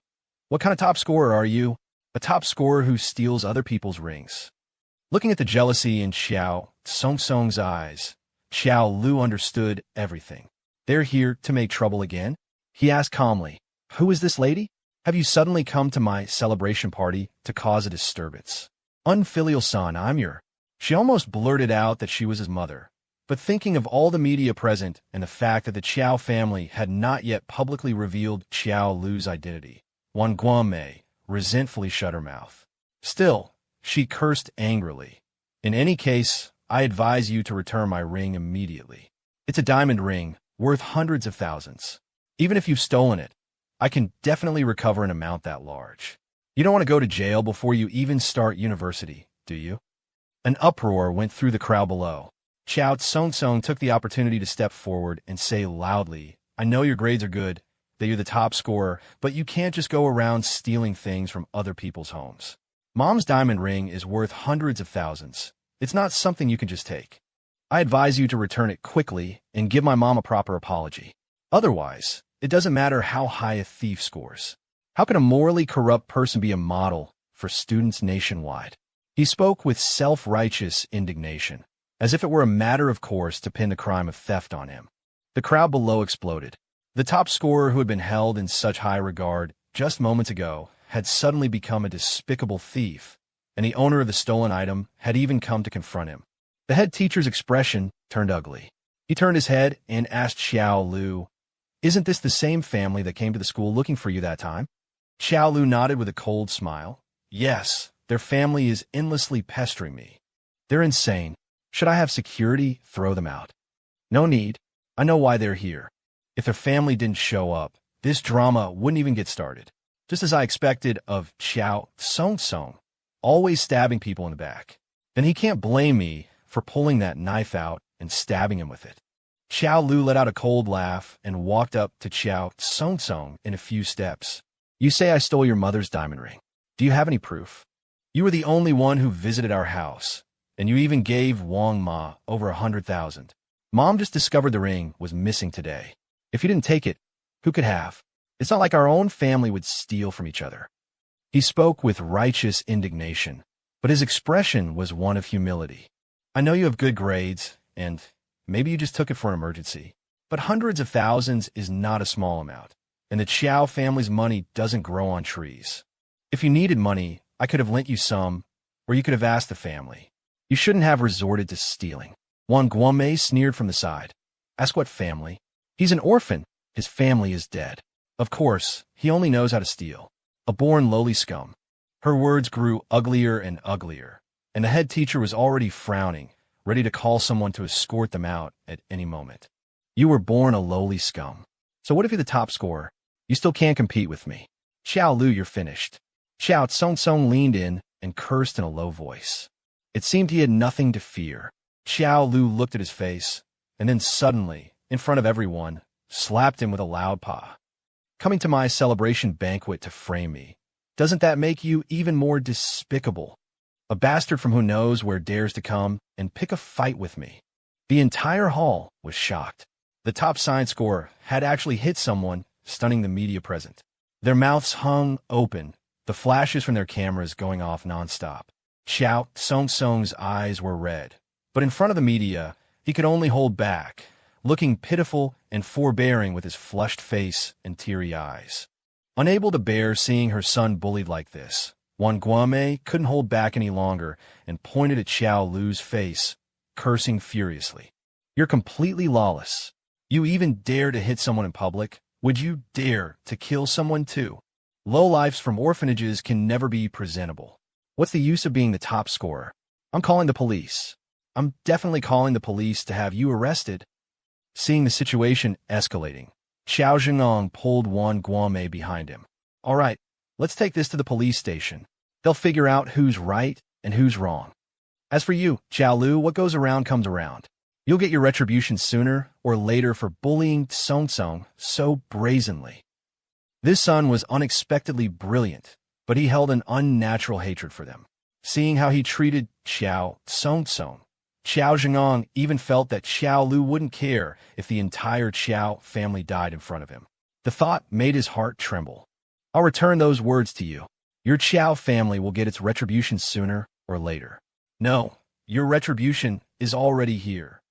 "What kind of top scorer are you? A top scorer who steals other people's rings." Looking at the jealousy in Xiao Tsong's eyes, Xiao Lu understood everything. "They're here to make trouble again?" he asked calmly. "Who is this lady? Have you suddenly come to my celebration party to cause a disturbance? Unfilial son, I'm your... She almost blurted out that she was his mother, but thinking of all the media present and the fact that the Chow family had not yet publicly revealed Xiao Lu's identity, Wang Guanmei resentfully shut her mouth. Still, she cursed angrily. In any case, I advise you to return my ring immediately. It's a diamond ring, worth hundreds of thousands. Even if you've stolen it, I can definitely recover an amount that large. You don't want to go to jail before you even start university, do you? An uproar went through the crowd below. Chow Tsung took the opportunity to step forward and say loudly, I know your grades are good, that you're the top scorer, but you can't just go around stealing things from other people's homes. Mom's diamond ring is worth hundreds of thousands. It's not something you can just take. I advise you to return it quickly and give my mom a proper apology. Otherwise, it doesn't matter how high a thief scores. How can a morally corrupt person be a model for students nationwide? He spoke with self-righteous indignation, as if it were a matter of course to pin the crime of theft on him. The crowd below exploded. The top scorer, who had been held in such high regard just moments ago, had suddenly become a despicable thief, and the owner of the stolen item had even come to confront him. The head teacher's expression turned ugly. He turned his head and asked Xiao Lu, Isn't this the same family that came to the school looking for you that time? Xiao Lu nodded with a cold smile. Yes, their family is endlessly pestering me. They're insane. Should I have security throw them out? No need. I know why they're here. If their family didn't show up, this drama wouldn't even get started. Just as I expected of Xiao Tsung, always stabbing people in the back. Then he can't blame me for pulling that knife out and stabbing him with it. Xiao Lu let out a cold laugh and walked up to Xiao Tsung in a few steps. You say I stole your mother's diamond ring. Do you have any proof? You were the only one who visited our house, and you even gave Wang Ma over 100,000. Mom just discovered the ring was missing today. If you didn't take it, who could have? It's not like our own family would steal from each other. He spoke with righteous indignation, but his expression was one of humility. I know you have good grades, and maybe you just took it for an emergency, but hundreds of thousands is not a small amount, and the Chow family's money doesn't grow on trees. If you needed money, I could have lent you some, or you could have asked the family. You shouldn't have resorted to stealing. Wang Guanmei sneered from the side. Ask what family? He's an orphan. His family is dead. Of course, he only knows how to steal. A born lowly scum. Her words grew uglier and uglier, and the head teacher was already frowning, ready to call someone to escort them out at any moment. You were born a lowly scum. So what if you're the top scorer? You still can't compete with me. Xiao Lu, you're finished. Xiao Tsung leaned in and cursed in a low voice. It seemed he had nothing to fear. Xiao Lu looked at his face, and then suddenly, in front of everyone, slapped him with a loud paw. Coming to my celebration banquet to frame me, doesn't that make you even more despicable? A bastard from who knows where dares to come and pick a fight with me. The entire hall was shocked. The top science scorer had actually hit someone, stunning the media present. Their mouths hung open, the flashes from their cameras going off nonstop. Xiao Tsung's eyes were red, but in front of the media, he could only hold back, looking pitiful and forbearing with his flushed face and teary eyes. Unable to bear seeing her son bullied like this, Wang Guanmei couldn't hold back any longer and pointed at Xiao Lu's face, cursing furiously. You're completely lawless. You even dare to hit someone in public? Would you dare to kill someone too? Lowlifes from orphanages can never be presentable. What's the use of being the top scorer? I'm calling the police. I'm definitely calling the police to have you arrested. Seeing the situation escalating, Xiao Zhengong pulled Wang Guanmei behind him. All right, let's take this to the police station. They'll figure out who's right and who's wrong. As for you, Xiao Lu, what goes around comes around. You'll get your retribution sooner or later for bullying Tsung so brazenly. This son was unexpectedly brilliant, but he held an unnatural hatred for them. Seeing how he treated Xiao Tsung, Xiao Zhengong even felt that Xiao Lu wouldn't care if the entire Xiao family died in front of him. The thought made his heart tremble. I'll return those words to you. Your Xiao family will get its retribution sooner or later. No, your retribution is already here.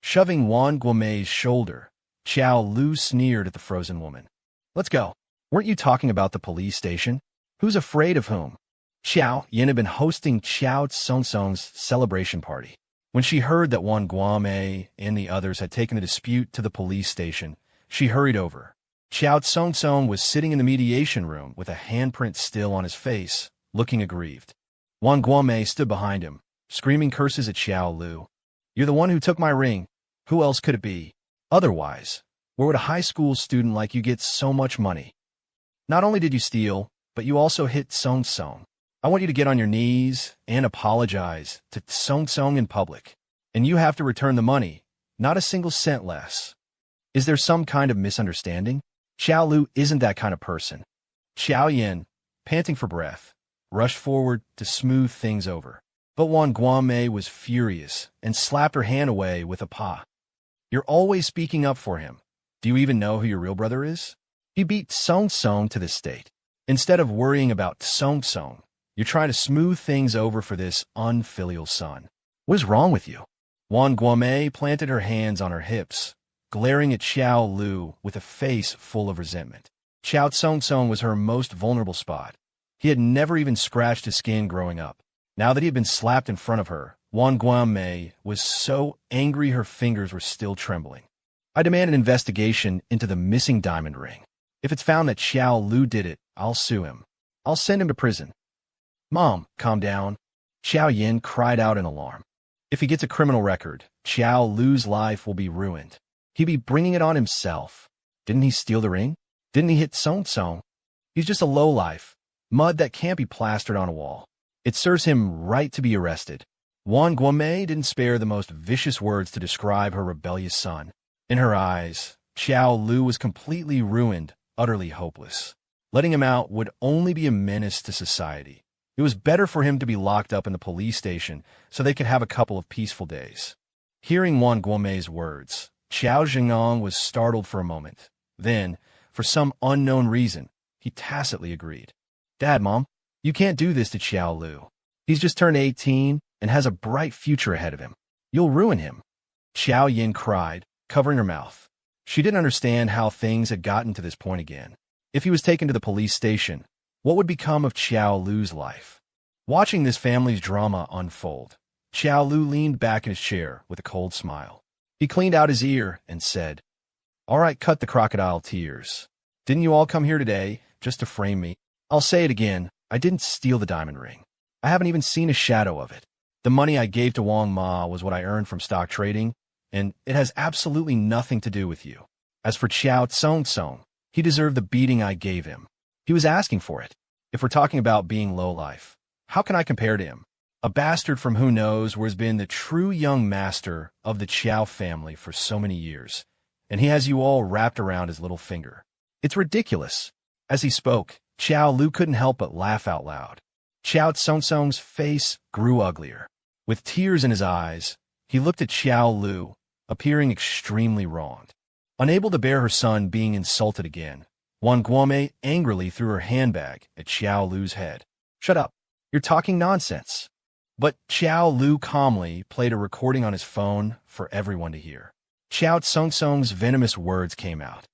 Shoving Wang Guanmei's shoulder, Xiao Lu sneered at the frozen woman. Let's go. Weren't you talking about the police station? Who's afraid of whom? Xiao Yin had been hosting Qiao Tsong-Tsong's celebration party. When she heard that Wang Guomei and the others had taken the dispute to the police station, she hurried over. Qiao Tsong-Tsong was sitting in the mediation room with a handprint still on his face, looking aggrieved. Wang Guomei stood behind him, screaming curses at Xiao Lu. "You're the one who took my ring. Who else could it be? Otherwise, where would a high school student like you get so much money? Not only did you steal, but you also hit Tsong-Tsong. I want you to get on your knees and apologize to Tsong-Tsong in public. And you have to return the money, not a single cent less. Is there some kind of misunderstanding? Xiao Lu isn't that kind of person." Xiao Yin, panting for breath, rushed forward to smooth things over. But Wang Guomei was furious and slapped her hand away with a paw. "You're always speaking up for him. Do you even know who your real brother is? He beat Tsong-Tsong to this state. Instead of worrying about Tsong-Tsong, you're trying to smooth things over for this unfilial son. What is wrong with you?" Wang Guomei planted her hands on her hips, glaring at Xiao Lu with a face full of resentment. Qiao Tsong-Tsong was her most vulnerable spot. He had never even scratched his skin growing up. Now that he had been slapped in front of her, Wang Guomei was so angry her fingers were still trembling. "I demand an investigation into the missing diamond ring. If it's found that Xiao Lu did it, I'll sue him. I'll send him to prison." "Mom, calm down." Xiao Yin cried out in alarm. "If he gets a criminal record, Xiao Lu's life will be ruined. He'd be bringing it on himself. Didn't he steal the ring? Didn't he hit Tsong-Tsong? He's just a lowlife, mud that can't be plastered on a wall. It serves him right to be arrested." Wang Guomei didn't spare the most vicious words to describe her rebellious son. In her eyes, Xiao Lu was completely ruined, utterly hopeless. Letting him out would only be a menace to society. It was better for him to be locked up in the police station so they could have a couple of peaceful days. Hearing Wang Guomei's words, Qiao Zhengnong was startled for a moment. Then, for some unknown reason, he tacitly agreed. "Dad, Mom, you can't do this to Xiao Lu. He's just turned 18 and has a bright future ahead of him. You'll ruin him." Xiao Yin cried, covering her mouth. She didn't understand how things had gotten to this point again. If he was taken to the police station, what would become of Xiao Lu's life? Watching this family's drama unfold, Xiao Lu leaned back in his chair with a cold smile. He cleaned out his ear and said, "All right, cut the crocodile tears. Didn't you all come here today just to frame me? I'll say it again, I didn't steal the diamond ring. I haven't even seen a shadow of it. The money I gave to Wang Ma was what I earned from stock trading, and it has absolutely nothing to do with you. As for Qiao Tsong-Tsong, he deserved the beating I gave him. He was asking for it. If we're talking about being lowlife, how can I compare to him? A bastard from who knows where has been the true young master of the Qiao family for so many years, and he has you all wrapped around his little finger. It's ridiculous." As he spoke, Xiao Lu couldn't help but laugh out loud. Qiao Tsong-Tsong's face grew uglier. With tears in his eyes, he looked at Xiao Lu, appearing extremely wronged. Unable to bear her son being insulted again, Wang Guomei angrily threw her handbag at Xiao Lu's head. "Shut up. You're talking nonsense." But Xiao Lu calmly played a recording on his phone for everyone to hear. Qiao Tsong-Tsong's venomous words came out.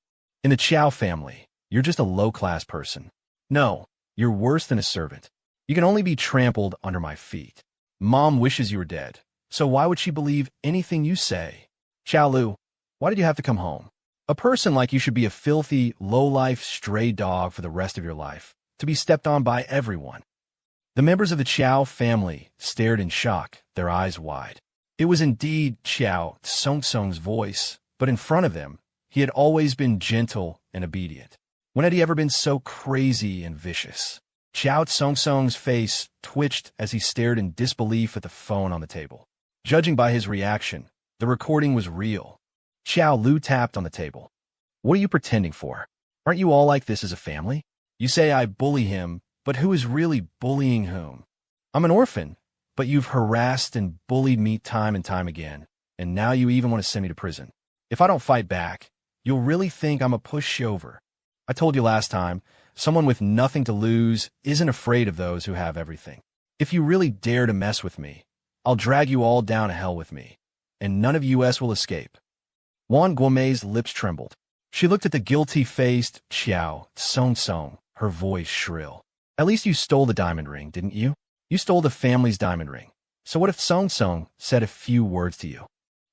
"In the Qiao family, you're just a low-class person. No, you're worse than a servant. You can only be trampled under my feet. Mom wishes you were dead, so why would she believe anything you say? Xiao Lu, why did you have to come home? A person like you should be a filthy, low-life, stray dog for the rest of your life, to be stepped on by everyone." The members of the Qiao family stared in shock, their eyes wide. It was indeed Qiao Tsong-Tsong's voice, but in front of them, he had always been gentle and obedient. When had he ever been so crazy and vicious? Qiao Tsong-Tsong's face twitched as he stared in disbelief at the phone on the table. Judging by his reaction, the recording was real. Xiao Lu tapped on the table. "What are you pretending for? Aren't you all like this as a family? You say I bully him, but who is really bullying whom? I'm an orphan, but you've harassed and bullied me time and time again, and now you even want to send me to prison. If I don't fight back, you'll really think I'm a pushover. I told you last time, someone with nothing to lose isn't afraid of those who have everything. If you really dare to mess with me, I'll drag you all down to hell with me, and none of you will escape." Wang Guomei's lips trembled. She looked at the guilty-faced Xiao Song, her voice shrill. At least you stole the diamond ring, didn't you? You stole the family's diamond ring. So what if Song said a few words to you?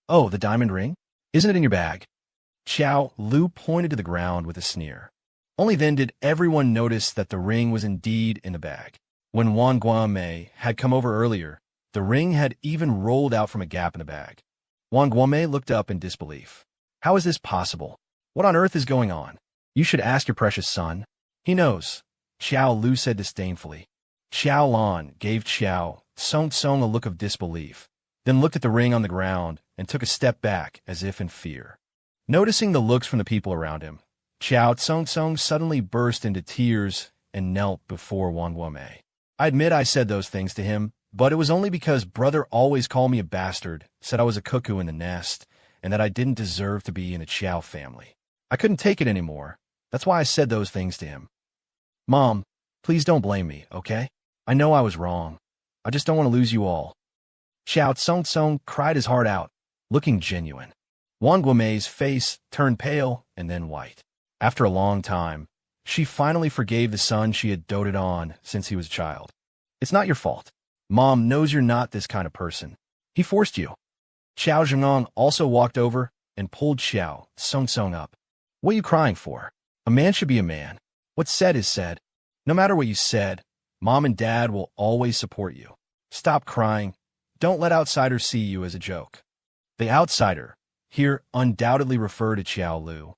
Oh, the diamond ring? Isn't it in your bag? Xiao Lu pointed to the ground with a sneer. Only then did everyone notice that the ring was indeed in the bag. When Wang Guomei had come over earlier, the ring had even rolled out from a gap in the bag. Wang Guomei looked up in disbelief. How is this possible? What on earth is going on? You should ask your precious son. He knows, Xiao Lu said disdainfully. Xiao Lan gave Xiao Song a look of disbelief, then looked at the ring on the ground and took a step back as if in fear. Noticing the looks from the people around him, Xiao Song suddenly burst into tears and knelt before Wang Guomei. I admit I said those things to him, but it was only because brother always called me a bastard, said I was a cuckoo in the nest, and that I didn't deserve to be in a Qiao family. I couldn't take it anymore. That's why I said those things to him. Mom, please don't blame me, okay? I know I was wrong. I just don't want to lose you all. Xiao Song cried his heart out, looking genuine. Wang Guomei's face turned pale and then white. After a long time, she finally forgave the son she had doted on since he was a child. It's not your fault. Mom knows you're not this kind of person. He forced you. Xiao Zhengong also walked over and pulled Xiao Song up. What are you crying for? A man should be a man. What's said is said. No matter what you said, Mom and Dad will always support you. Stop crying. Don't let outsiders see you as a joke. The outsider here undoubtedly referred to Xiao Lu.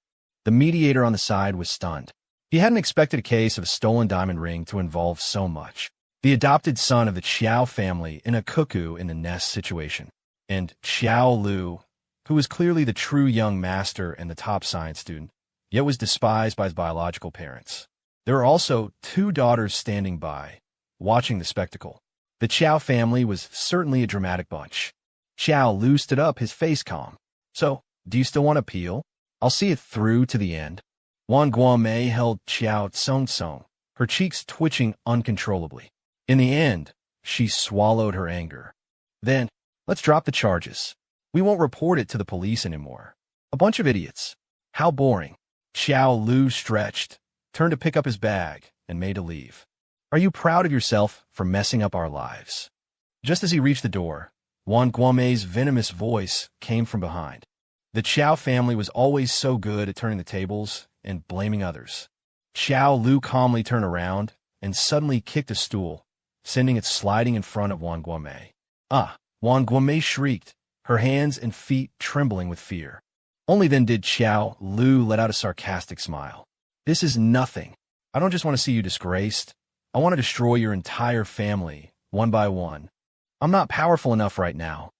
The mediator on the side was stunned. He hadn't expected a case of a stolen diamond ring to involve so much. The adopted son of the Qiao family in a cuckoo in the nest situation. And Xiao Lu, who was clearly the true young master and the top science student, yet was despised by his biological parents. There were also 2 daughters standing by, watching the spectacle. The Qiao family was certainly a dramatic bunch. Xiao Lu stood up, his face calm. So, do you still want to appeal? I'll see it through to the end. Wang Guomei held Xiao Song, her cheeks twitching uncontrollably. In the end, she swallowed her anger. Then, let's drop the charges. We won't report it to the police anymore. A bunch of idiots. How boring. Xiao Lu stretched, turned to pick up his bag, and made to leave. Are you proud of yourself for messing up our lives? Just as he reached the door, Wang Guomei's venomous voice came from behind. The Qiao family was always so good at turning the tables and blaming others. Xiao Lu calmly turned around and suddenly kicked a stool, sending it sliding in front of Wang Guomei. Ah! Wang Guomei shrieked, her hands and feet trembling with fear. Only then did Xiao Lu let out a sarcastic smile. This is nothing. I don't just want to see you disgraced. I want to destroy your entire family, one by one. I'm not powerful enough right now,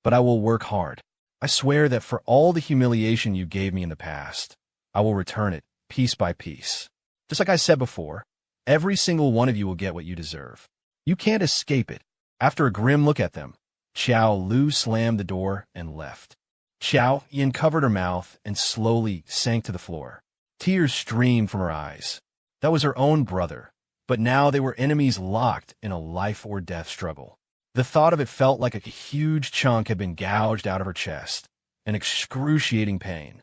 but I will work hard. I swear that for all the humiliation you gave me in the past, I will return it piece by piece. Just like I said before, every single one of you will get what you deserve. You can't escape it. After a grim look at them, Xiao Lu slammed the door and left. Xiao Yin covered her mouth and slowly sank to the floor. Tears streamed from her eyes. That was her own brother, but now they were enemies locked in a life-or-death struggle. The thought of it felt like a huge chunk had been gouged out of her chest, an excruciating pain.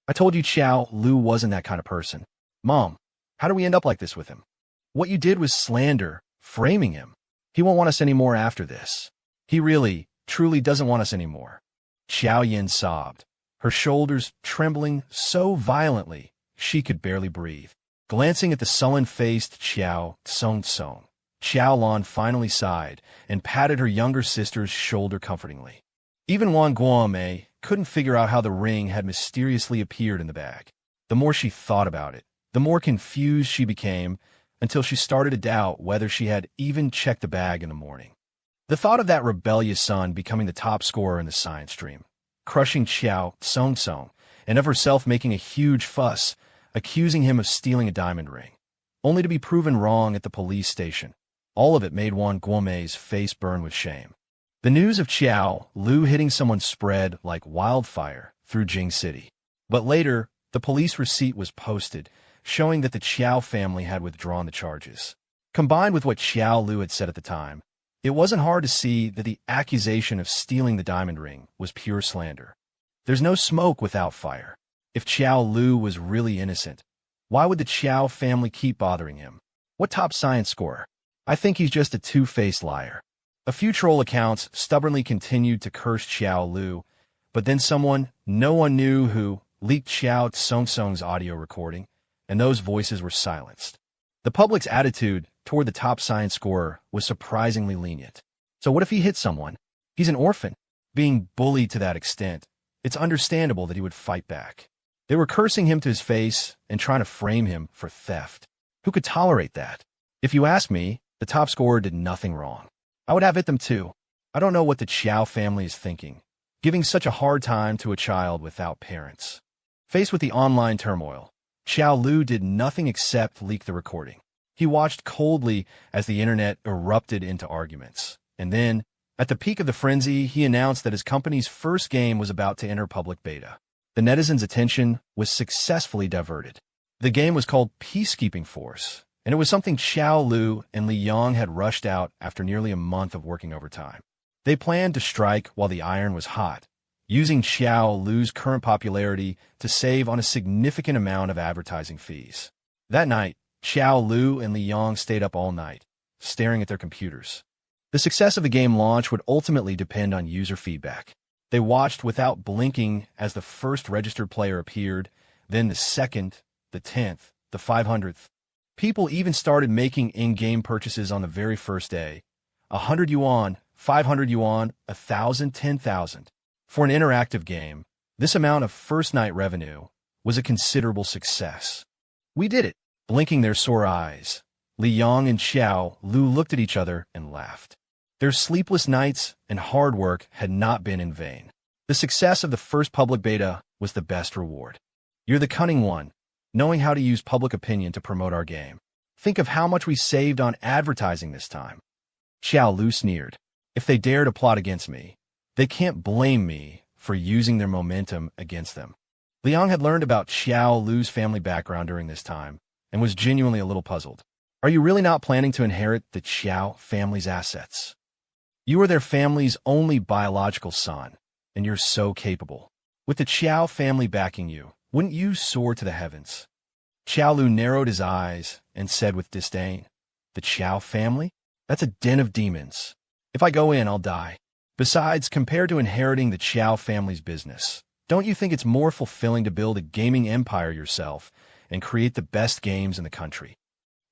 I told you Xiao Lu wasn't that kind of person. Mom, how do we end up like this with him? What you did was slander, framing him. He won't want us anymore after this. He really, truly doesn't want us anymore. Xiao Yin sobbed, her shoulders trembling so violently she could barely breathe. Glancing at the sullen-faced Xiao Song, Xiao Lan finally sighed and patted her younger sister's shoulder comfortingly. Even Wang Guomei couldn't figure out how the ring had mysteriously appeared in the bag. The more she thought about it, the more confused she became, until she started to doubt whether she had even checked the bag in the morning. The thought of that rebellious son becoming the top scorer in the science stream, crushing Xiao Song, and of herself making a huge fuss, accusing him of stealing a diamond ring, only to be proven wrong at the police station. All of it made Wang Guomei's face burn with shame. The news of Xiao Lu hitting someone spread like wildfire through Jing City. But later, the police receipt was posted, showing that the Qiao family had withdrawn the charges. Combined with what Xiao Lu had said at the time, it wasn't hard to see that the accusation of stealing the diamond ring was pure slander. There's no smoke without fire. If Xiao Lu was really innocent, why would the Qiao family keep bothering him? What top science score? I think he's just a two-faced liar. A few troll accounts stubbornly continued to curse Xiao Lu, but then no one knew who, leaked Xiao Tsong's audio recording, and those voices were silenced. The public's attitude toward the top science scorer was surprisingly lenient. So what if he hit someone? He's an orphan. Being bullied to that extent, it's understandable that he would fight back. They were cursing him to his face and trying to frame him for theft. Who could tolerate that? If you ask me, the top scorer did nothing wrong. I would have hit them too. I don't know what the Qiao family is thinking, giving such a hard time to a child without parents. Faced with the online turmoil, Xiao Lu did nothing except leak the recording. He watched coldly as the internet erupted into arguments. And then, at the peak of the frenzy, he announced that his company's first game was about to enter public beta. The netizens' attention was successfully diverted. The game was called Peacekeeping Force, and it was something Xiao Lu and Li Yang had rushed out after nearly a month of working overtime. They planned to strike while the iron was hot, using Xiao Lu's current popularity to save on a significant amount of advertising fees. That night, Xiao Lu and Li Yang stayed up all night, staring at their computers. The success of the game launch would ultimately depend on user feedback. They watched without blinking as the first registered player appeared, then the second, the 10th, the 500th. People even started making in-game purchases on the very first day. 100 yuan, 500 yuan, 1,000, 10,000. For an interactive game, this amount of first-night revenue was a considerable success. We did it, blinking their sore eyes. Li Yang and Xiao Lu looked at each other and laughed. Their sleepless nights and hard work had not been in vain. The success of the first public beta was the best reward. You're the cunning one, knowing how to use public opinion to promote our game. Think of how much we saved on advertising this time. Xiao Lu sneered. If they dare to plot against me, they can't blame me for using their momentum against them. Liang had learned about Xiao Lu's family background during this time and was genuinely a little puzzled. Are you really not planning to inherit the Qiao family's assets? You are their family's only biological son, and you're so capable. With the Qiao family backing you, wouldn't you soar to the heavens? Xiao Lu narrowed his eyes and said with disdain, The Qiao family? That's a den of demons. If I go in, I'll die. Besides, compared to inheriting the Qiao family's business, don't you think it's more fulfilling to build a gaming empire yourself and create the best games in the country?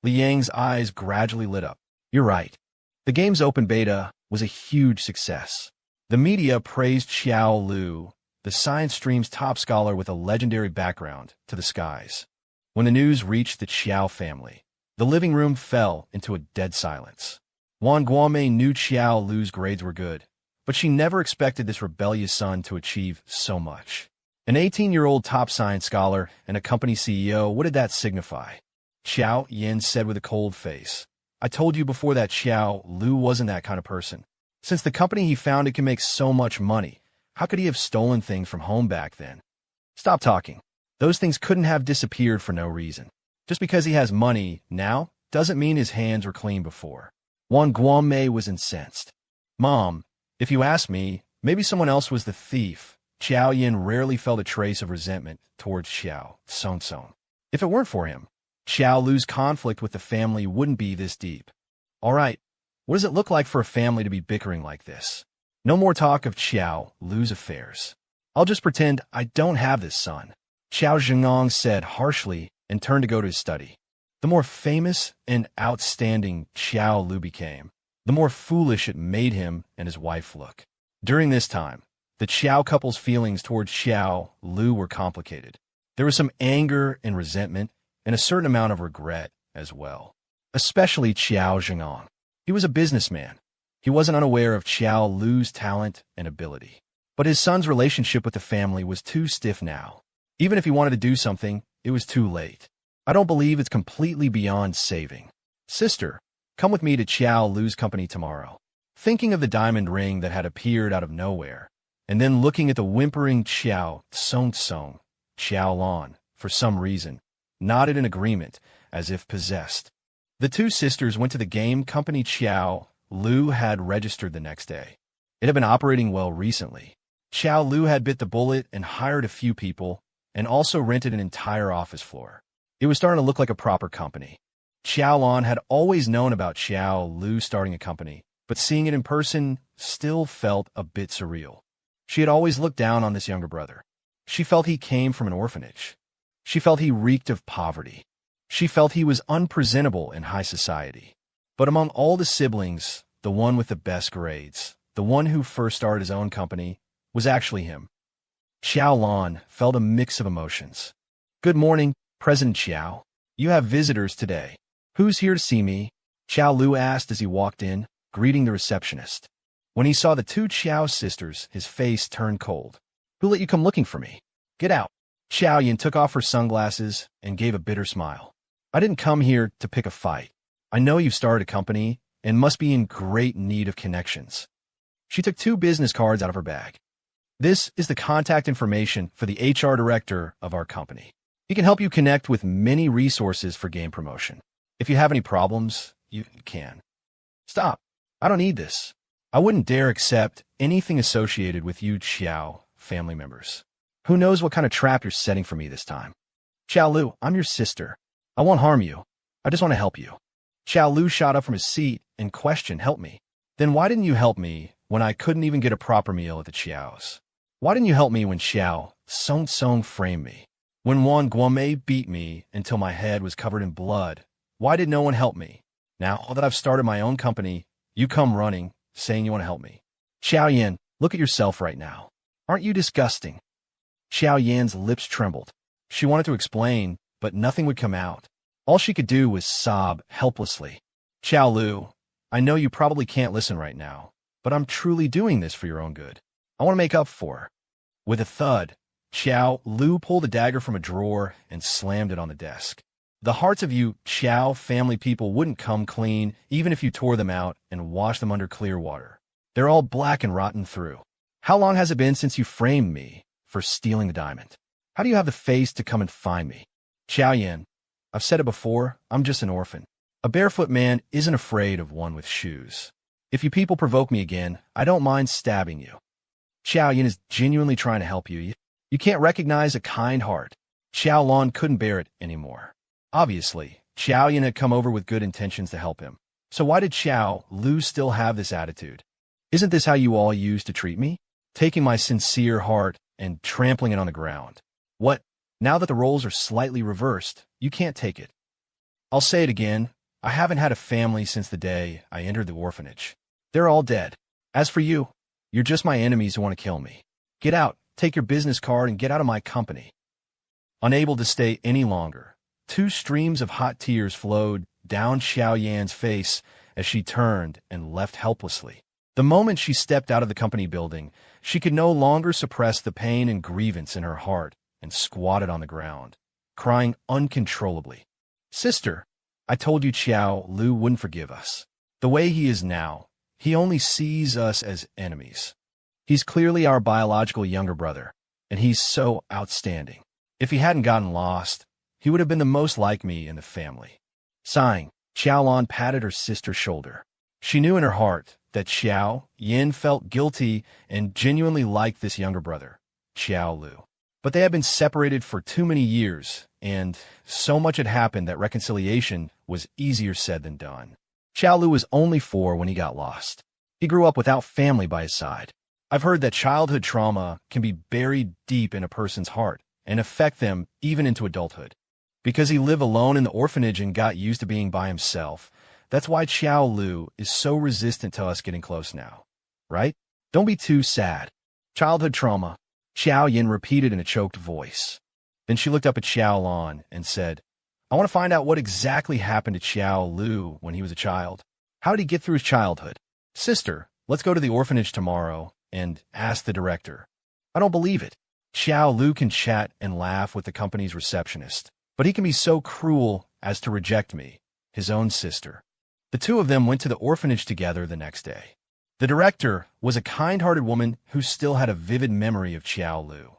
Li Yang's eyes gradually lit up. You're right. The game's open beta was a huge success. The media praised Xiao Lu, the science stream's top scholar with a legendary background, to the skies. When the news reached the Qiao family, the living room fell into a dead silence. Wang Guomei knew Xiao Lu's grades were good, but she never expected this rebellious son to achieve so much. An 18-year-old top science scholar and a company CEO, what did that signify? Xiao Yin said with a cold face. I told you before that Xiao Lu wasn't that kind of person. Since the company he founded can make so much money, how could he have stolen things from home back then? Stop talking. Those things couldn't have disappeared for no reason. Just because he has money now doesn't mean his hands were clean before. Wang Guomei was incensed. Mom, if you ask me, maybe someone else was the thief. Xiao Yin rarely felt a trace of resentment towards Xiao Tsong. If it weren't for him, Xiao Lu's conflict with the family wouldn't be this deep. All right, what does it look like for a family to be bickering like this? No more talk of Xiao Lu's affairs. I'll just pretend I don't have this son. Xiao Zhengong said harshly and turned to go to his study. The more famous and outstanding Xiao Lu became, the more foolish it made him and his wife look. During this time, the Xiao couple's feelings towards Xiao Lu were complicated. There was some anger and resentment, and a certain amount of regret as well. Especially Xiao Zhengong. He was a businessman. He wasn't unaware of Xiao Lu's talent and ability. But his son's relationship with the family was too stiff now. Even if he wanted to do something, it was too late. I don't believe it's completely beyond saving. Sister, come with me to Xiao Lu's company tomorrow. Thinking of the diamond ring that had appeared out of nowhere, and then looking at the whimpering Xiao Tsong, Xiao Lan, for some reason, nodded in agreement, as if possessed. The two sisters went to the game company Xiao Lu had registered the next day. It had been operating well recently. Xiao Lu had bit the bullet and hired a few people, and also rented an entire office floor. It was starting to look like a proper company. Xiaolon had always known about Xiao Lu starting a company, but seeing it in person still felt a bit surreal. She had always looked down on this younger brother. She felt he came from an orphanage. She felt he reeked of poverty. She felt he was unpresentable in high society. But among all the siblings, the one with the best grades, the one who first started his own company, was actually him. Xiaolon felt a mix of emotions. "Good morning, President Xiao. You have visitors today. Who's here to see me?" Xiao Lu asked as he walked in, greeting the receptionist. When he saw the two Xiao sisters, his face turned cold. "Who let you come looking for me? Get out." Xiao Yin took off her sunglasses and gave a bitter smile. "I didn't come here to pick a fight. I know you've started a company and must be in great need of connections." She took 2 business cards out of her bag. "This is the contact information for the HR director of our company. He can help you connect with many resources for game promotion. If you have any problems, you can." "Stop. I don't need this. I wouldn't dare accept anything associated with you Xiao family members. Who knows what kind of trap you're setting for me this time?" "Xiao Lu, I'm your sister. I won't harm you. I just want to help you." Xiao Lu shot up from his seat and questioned, "Help me? Then why didn't you help me when I couldn't even get a proper meal at the Xiao's? Why didn't you help me when Xiao Song Song framed me? When Wan Guomei beat me until my head was covered in blood? Why did no one help me? Now that I've started my own company, you come running, saying you want to help me. Xiao Yan, look at yourself right now. Aren't you disgusting?" Xiao Yan's lips trembled. She wanted to explain, but nothing would come out. All she could do was sob helplessly. "Xiao Lu, I know you probably can't listen right now, but I'm truly doing this for your own good. I want to make up for her." With a thud, Xiao Lu pulled a dagger from a drawer and slammed it on the desk. "The hearts of you Xiao family people wouldn't come clean even if you tore them out and washed them under clear water. They're all black and rotten through. How long has it been since you framed me for stealing the diamond? How do you have the face to come and find me? Xiao Yan, I've said it before, I'm just an orphan. A barefoot man isn't afraid of one with shoes. If you people provoke me again, I don't mind stabbing you." Xiao Yan is genuinely trying to help you. You can't recognize a kind heart. Xiao Lon couldn't bear it anymore. Obviously, Xiao Yan had come over with good intentions to help him. So why did Xiao Lu still have this attitude? "Isn't this how you all used to treat me? Taking my sincere heart and trampling it on the ground. What? Now that the roles are slightly reversed, you can't take it." "I'll say it again. I haven't had a family since the day I entered the orphanage. They're all dead. As for you, you're just my enemies who want to kill me. Get out, take your business card, and get out of my company." Unable to stay any longer, 2 streams of hot tears flowed down Xiao Yan's face as she turned and left helplessly. The moment she stepped out of the company building, she could no longer suppress the pain and grievance in her heart and squatted on the ground, crying uncontrollably. "Sister, I told you Xiao Lu wouldn't forgive us. The way he is now, he only sees us as enemies. He's clearly our biological younger brother, and he's so outstanding. If he hadn't gotten lost, he would have been the most like me in the family." Sighing, Xiaolon patted her sister's shoulder. She knew in her heart that Xiao Yin felt guilty and genuinely liked this younger brother, Xiao Lu. But they had been separated for too many years, and so much had happened that reconciliation was easier said than done. Xiao Lu was only 4 when he got lost. He grew up without family by his side. I've heard that childhood trauma can be buried deep in a person's heart and affect them even into adulthood. Because he lived alone in the orphanage and got used to being by himself, that's why Xiao Lu is so resistant to us getting close now. Right? Don't be too sad. Childhood trauma, Xiao Yin repeated in a choked voice. Then she looked up at Xiao Lan and said, "I want to find out what exactly happened to Xiao Lu when he was a child. How did he get through his childhood? Sister, let's go to the orphanage tomorrow and ask the director." "I don't believe it. Xiao Lu can chat and laugh with the company's receptionist, but he can be so cruel as to reject me, his own sister." The 2 of them went to the orphanage together the next day. The director was a kind-hearted woman who still had a vivid memory of Xiao Lu.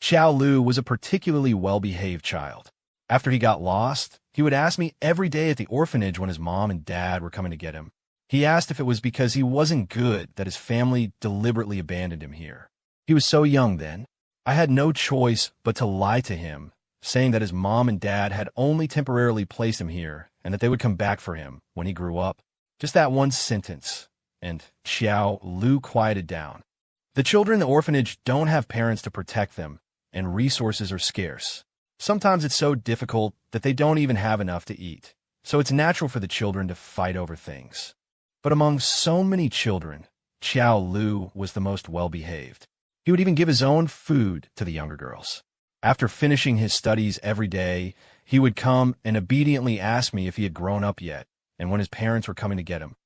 Xiao Lu was a particularly well-behaved child. After he got lost, he would ask me every day at the orphanage when his mom and dad were coming to get him. He asked if it was because he wasn't good that his family deliberately abandoned him here. He was so young then. I had no choice but to lie to him, saying that his mom and dad had only temporarily placed him here and that they would come back for him when he grew up. Just that one sentence, and Xiao Lu quieted down. The children in the orphanage don't have parents to protect them, and resources are scarce. Sometimes it's so difficult that they don't even have enough to eat, so it's natural for the children to fight over things. But among so many children, Xiao Lu was the most well-behaved. He would even give his own food to the younger girls. After finishing his studies every day, he would come and obediently ask me if he had grown up yet and when his parents were coming to get him.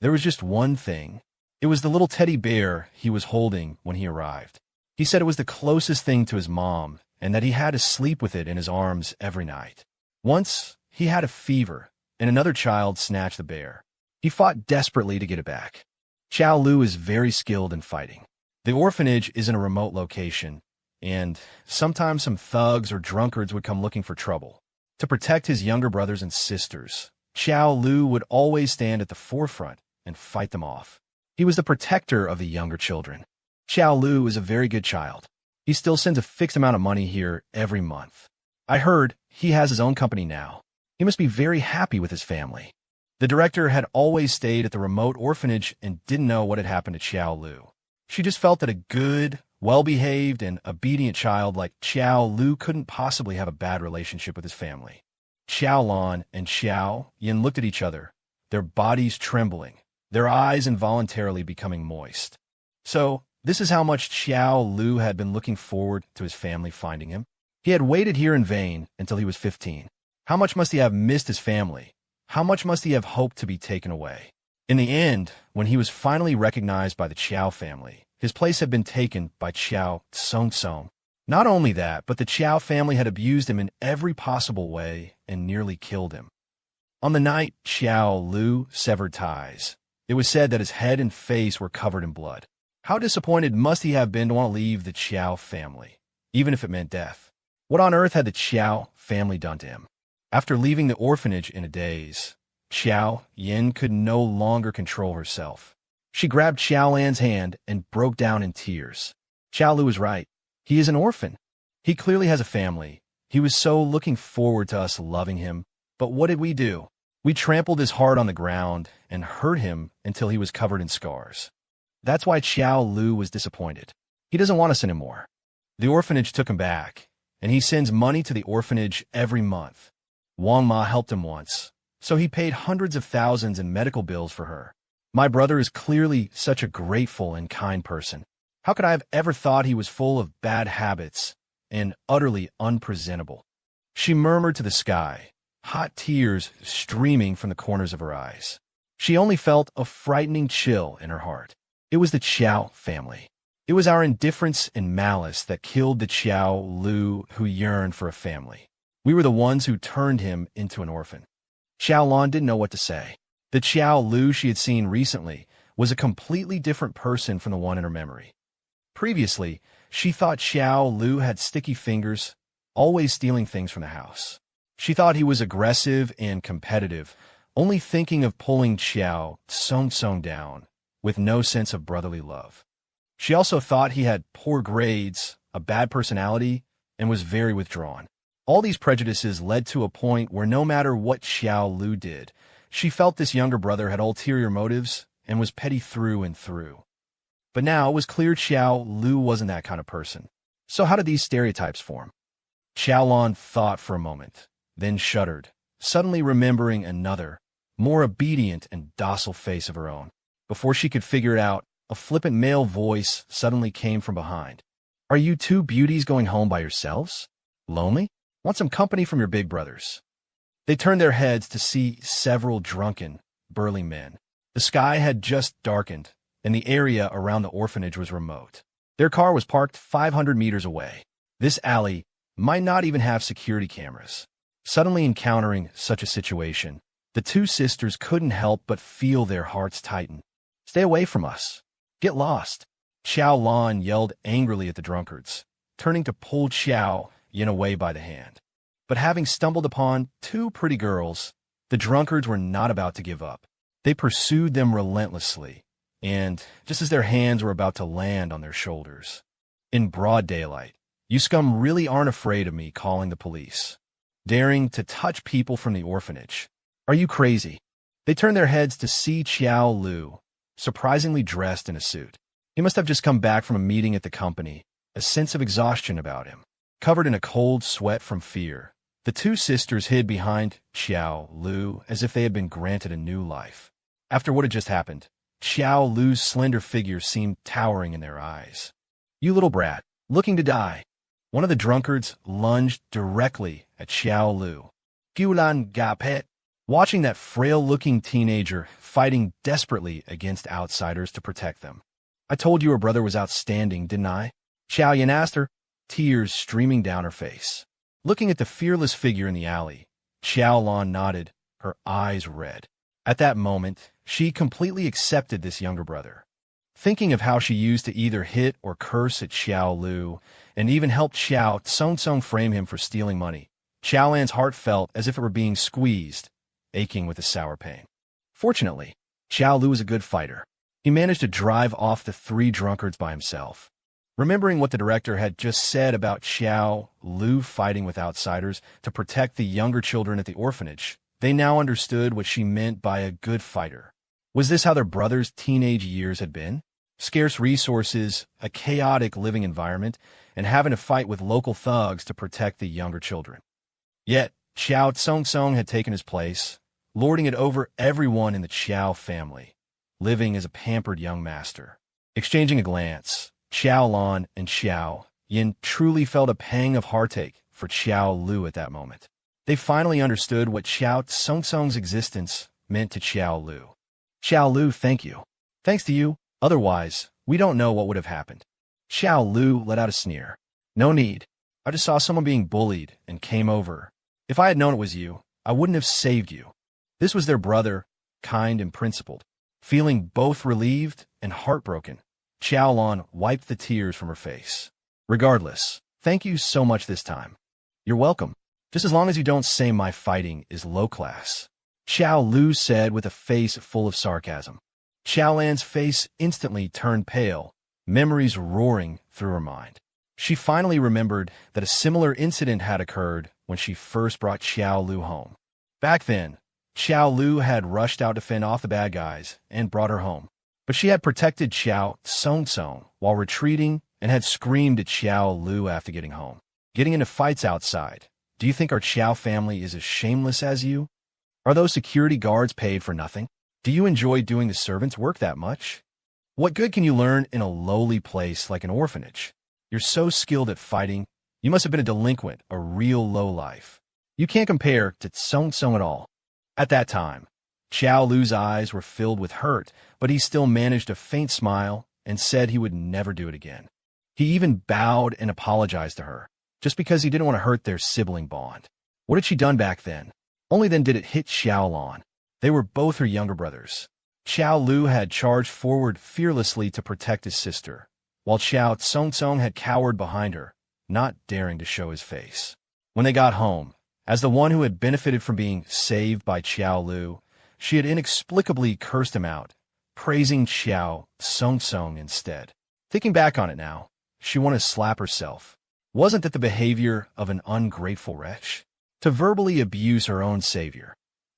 There was just one thing. It was the little teddy bear he was holding when he arrived. He said it was the closest thing to his mom and that he had to sleep with it in his arms every night. Once, he had a fever, and another child snatched the bear. He fought desperately to get it back. Xiao Lu is very skilled in fighting. The orphanage is in a remote location, and sometimes some thugs or drunkards would come looking for trouble. To protect his younger brothers and sisters, Xiao Lu would always stand at the forefront and fight them off. He was the protector of the younger children. Xiao Lu is a very good child. He still sends a fixed amount of money here every month. I heard he has his own company now. He must be very happy with his family. The director had always stayed at the remote orphanage and didn't know what had happened to Xiao Lu. She just felt that a good, well-behaved, and obedient child like Xiao Lu couldn't possibly have a bad relationship with his family. Xiao Lan and Xiao Yin looked at each other, their bodies trembling, their eyes involuntarily becoming moist. So, this is how much Xiao Lu had been looking forward to his family finding him. He had waited here in vain until he was 15. How much must he have missed his family? How much must he have hoped to be taken away? In the end, when he was finally recognized by the Qiao family, his place had been taken by Qiao Song. Not only that, but the Qiao family had abused him in every possible way and nearly killed him. On the night Xiao Lu severed ties, it was said that his head and face were covered in blood. How disappointed must he have been to want to leave the Qiao family, even if it meant death? What on earth had the Qiao family done to him? After leaving the orphanage in a daze, Xiao Yin could no longer control herself. She grabbed Xiao Lan's hand and broke down in tears. Xiao Lu was right. He is an orphan. He clearly has a family. He was so looking forward to us loving him. But what did we do? We trampled his heart on the ground and hurt him until he was covered in scars. That's why Xiao Lu was disappointed. He doesn't want us anymore. The orphanage took him back, and he sends money to the orphanage every month. Wang Ma helped him once, so he paid hundreds of thousands in medical bills for her. My brother is clearly such a grateful and kind person. How could I have ever thought he was full of bad habits and utterly unpresentable? She murmured to the sky, hot tears streaming from the corners of her eyes. She only felt a frightening chill in her heart. It was the Qiao family. It was our indifference and malice that killed the Qiao Lu who yearned for a family. We were the ones who turned him into an orphan. Xiao Lan didn't know what to say. The Qiao Lu she had seen recently was a completely different person from the one in her memory. Previously, she thought Xiao Lu had sticky fingers, always stealing things from the house. She thought he was aggressive and competitive, only thinking of pulling Xiao Song down, with no sense of brotherly love. She also thought he had poor grades, a bad personality, and was very withdrawn. All these prejudices led to a point where no matter what Xiao Lu did, she felt this younger brother had ulterior motives and was petty through and through. But now it was clear Xiao Lu wasn't that kind of person. So how did these stereotypes form? Xiao Lan thought for a moment, then shuddered, suddenly remembering another, more obedient and docile face of her own. Before she could figure it out, a flippant male voice suddenly came from behind. "Are you two beauties going home by yourselves? Lonely? Want some company from your big brothers?" They turned their heads to see several drunken, burly men. The sky had just darkened, and the area around the orphanage was remote. Their car was parked 500 meters away. This alley might not even have security cameras. Suddenly encountering such a situation, the two sisters couldn't help but feel their hearts tighten. "Stay away from us. Get lost." Xiao Lan yelled angrily at the drunkards, turning to pull Xiao Yin away by the hand. But having stumbled upon two pretty girls, the drunkards were not about to give up. They pursued them relentlessly, and just as their hands were about to land on their shoulders, in broad daylight, You scum really aren't afraid of me calling the police, daring to touch people from the orphanage. Are you crazy? They turned their heads to see Xiao Lu, surprisingly dressed in a suit. He must have just come back from a meeting at the company, a sense of exhaustion about him. Covered in a cold sweat from fear, the two sisters hid behind Xiao Lu as if they had been granted a new life. After what had just happened, Xiao Lu's slender figure seemed towering in their eyes. You little brat, looking to die. One of the drunkards lunged directly at Xiao Lu. Gulan Gapet. Watching that frail-looking teenager fighting desperately against outsiders to protect them. I told you her brother was outstanding, didn't I? Xiao Yan asked her, tears streaming down her face. Looking at the fearless figure in the alley, Xiao Lan nodded, her eyes red. At that moment, she completely accepted this younger brother. Thinking of how she used to either hit or curse at Xiao Lu, and even helped Xiao Tsong frame him for stealing money, Xiao Lan's heart felt as if it were being squeezed, aching with a sour pain. Fortunately, Xiao Lu was a good fighter. He managed to drive off the three drunkards by himself. Remembering what the director had just said about Xiao Lu fighting with outsiders to protect the younger children at the orphanage, they now understood what she meant by a good fighter. Was this how their brother's teenage years had been? Scarce resources, a chaotic living environment, and having to fight with local thugs to protect the younger children. Yet, Xiao Tsong had taken his place, lording it over everyone in the Xiao family, living as a pampered young master. Exchanging a glance, Xiao Lan and Xiao Yin truly felt a pang of heartache for Xiao Lu at that moment. They finally understood what Xiao Tsong's existence meant to Xiao Lu. Xiao Lu, thank you. Thanks to you, otherwise, we don't know what would have happened. Xiao Lu let out a sneer. No need. I just saw someone being bullied and came over. If I had known it was you, I wouldn't have saved you. This was their brother, kind and principled. Feeling both relieved and heartbroken, Xiao Lan wiped the tears from her face. Regardless, thank you so much this time. You're welcome. Just as long as you don't say my fighting is low class. Xiao Lu said with a face full of sarcasm. Xiao Lan's face instantly turned pale, memories roaring through her mind. She finally remembered that a similar incident had occurred when she first brought Xiao Lu home. Back then, Xiao Lu had rushed out to fend off the bad guys and brought her home. But she had protected Xiao Tsong while retreating and had screamed at Xiao Lu after getting home. Getting into fights outside. Do you think our Xiao family is as shameless as you? Are those security guards paid for nothing? Do you enjoy doing the servant's work that much? What good can you learn in a lowly place like an orphanage? You're so skilled at fighting, you must have been a delinquent, a real lowlife. You can't compare to Tsong at all. At that time, Xiao Lu's eyes were filled with hurt, but he still managed a faint smile and said he would never do it again. He even bowed and apologized to her, just because he didn't want to hurt their sibling bond. What had she done back then? Only then did it hit Xiao Lan. They were both her younger brothers. Xiao Lu had charged forward fearlessly to protect his sister, while Xiao Tsong had cowered behind her, not daring to show his face. When they got home, as the one who had benefited from being saved by Xiao Lu, she had inexplicably cursed him out, praising Xiao Tsong instead. Thinking back on it now, she wanted to slap herself. Wasn't that the behavior of an ungrateful wretch? To verbally abuse her own savior.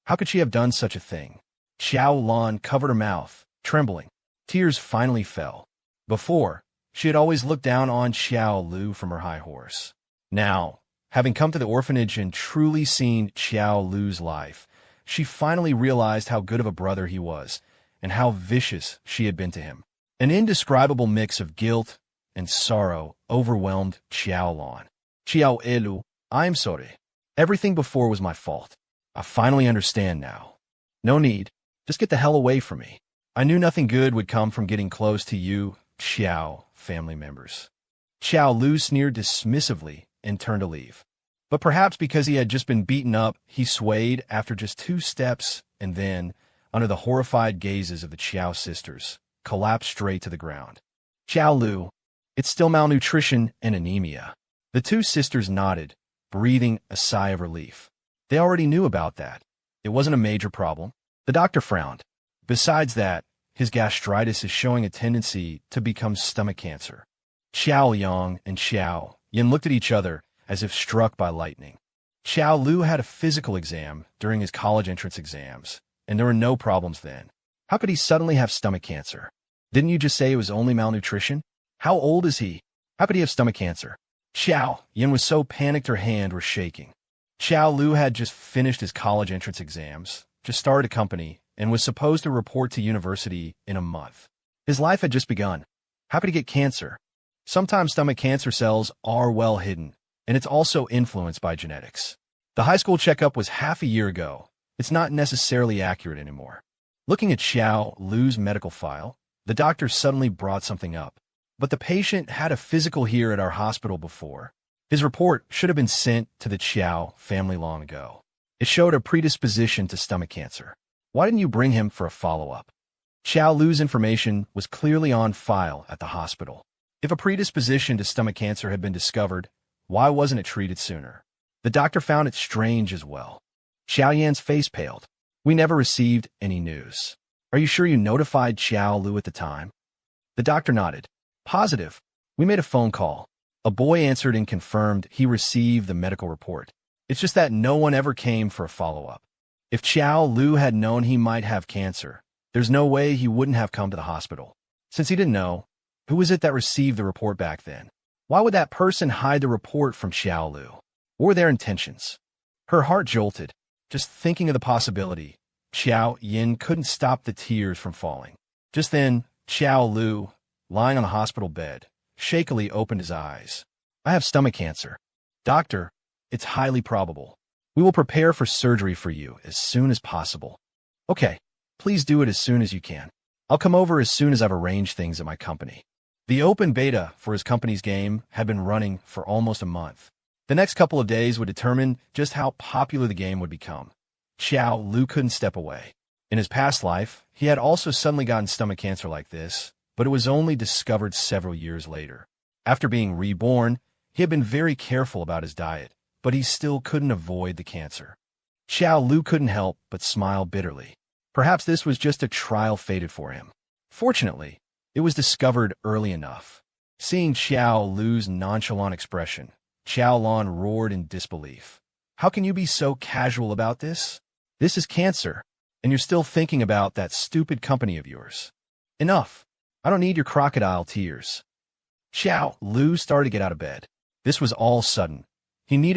How could she have done such a thing? Xiao Lan covered her mouth, trembling. Tears finally fell. Before, she had always looked down on Xiao Lu from her high horse. Now, having come to the orphanage and truly seen Xiao Lu's life, she finally realized how good of a brother he was, and how vicious she had been to him. An indescribable mix of guilt and sorrow overwhelmed Xiao Lan. Xiao Elu, I'm sorry. Everything before was my fault. I finally understand now. No need. Just get the hell away from me. I knew nothing good would come from getting close to you, Xiao family members. Xiao Lu sneered dismissively and turned to leave. But perhaps because he had just been beaten up, he swayed after just 2 steps and then, under the horrified gazes of the Xiao sisters, collapsed straight to the ground. Xiao Lu, it's still malnutrition and anemia. The 2 sisters nodded, breathing a sigh of relief. They already knew about that. It wasn't a major problem. The doctor frowned. Besides that, his gastritis is showing a tendency to become stomach cancer. Xiao Yang and Xiao Yin looked at each other as if struck by lightning. Xiao Lu had a physical exam during his college entrance exams, and there were no problems then. How could he suddenly have stomach cancer? Didn't you just say it was only malnutrition? How old is he? How could he have stomach cancer? Xiao, Yin was so panicked her hand was shaking. Xiao Lu had just finished his college entrance exams, just started a company, and was supposed to report to university in a month. His life had just begun. How could he get cancer? Sometimes stomach cancer cells are well hidden, and it's also influenced by genetics. The high school checkup was half a year ago. It's not necessarily accurate anymore. Looking at Xiao Lu's medical file, the doctor suddenly brought something up. But the patient had a physical here at our hospital before. His report should have been sent to the Xiao family long ago. It showed a predisposition to stomach cancer. Why didn't you bring him for a follow-up? Xiao Lu's information was clearly on file at the hospital. If a predisposition to stomach cancer had been discovered, why wasn't it treated sooner? The doctor found it strange as well. Xiao Yan's face paled. We never received any news. Are you sure you notified Xiao Lu at the time? The doctor nodded. Positive. We made a phone call. A boy answered and confirmed he received the medical report. It's just that no one ever came for a follow-up. If Xiao Lu had known he might have cancer, there's no way he wouldn't have come to the hospital. Since he didn't know, who was it that received the report back then? Why would that person hide the report from Xiao Lu? What were their intentions? Her heart jolted. Just thinking of the possibility, Xiao Yin couldn't stop the tears from falling. Just then, Xiao Lu, lying on the hospital bed, shakily opened his eyes. I have stomach cancer. Doctor, it's highly probable. We will prepare for surgery for you as soon as possible. Okay, please do it as soon as you can. I'll come over as soon as I've arranged things at my company. The open beta for his company's game had been running for almost a month. The next couple of days would determine just how popular the game would become. Xiao Lu couldn't step away. In his past life, he had also suddenly gotten stomach cancer like this, but it was only discovered several years later. After being reborn, he had been very careful about his diet, but he still couldn't avoid the cancer. Xiao Lu couldn't help but smile bitterly. Perhaps this was just a trial fated for him. Fortunately, it was discovered early enough. Seeing Xiao Lu's nonchalant expression, Xiao Lan roared in disbelief. How can you be so casual about this? This is cancer, and you're still thinking about that stupid company of yours. Enough. I don't need your crocodile tears. Xiao Lu started to get out of bed. This was all sudden. He needed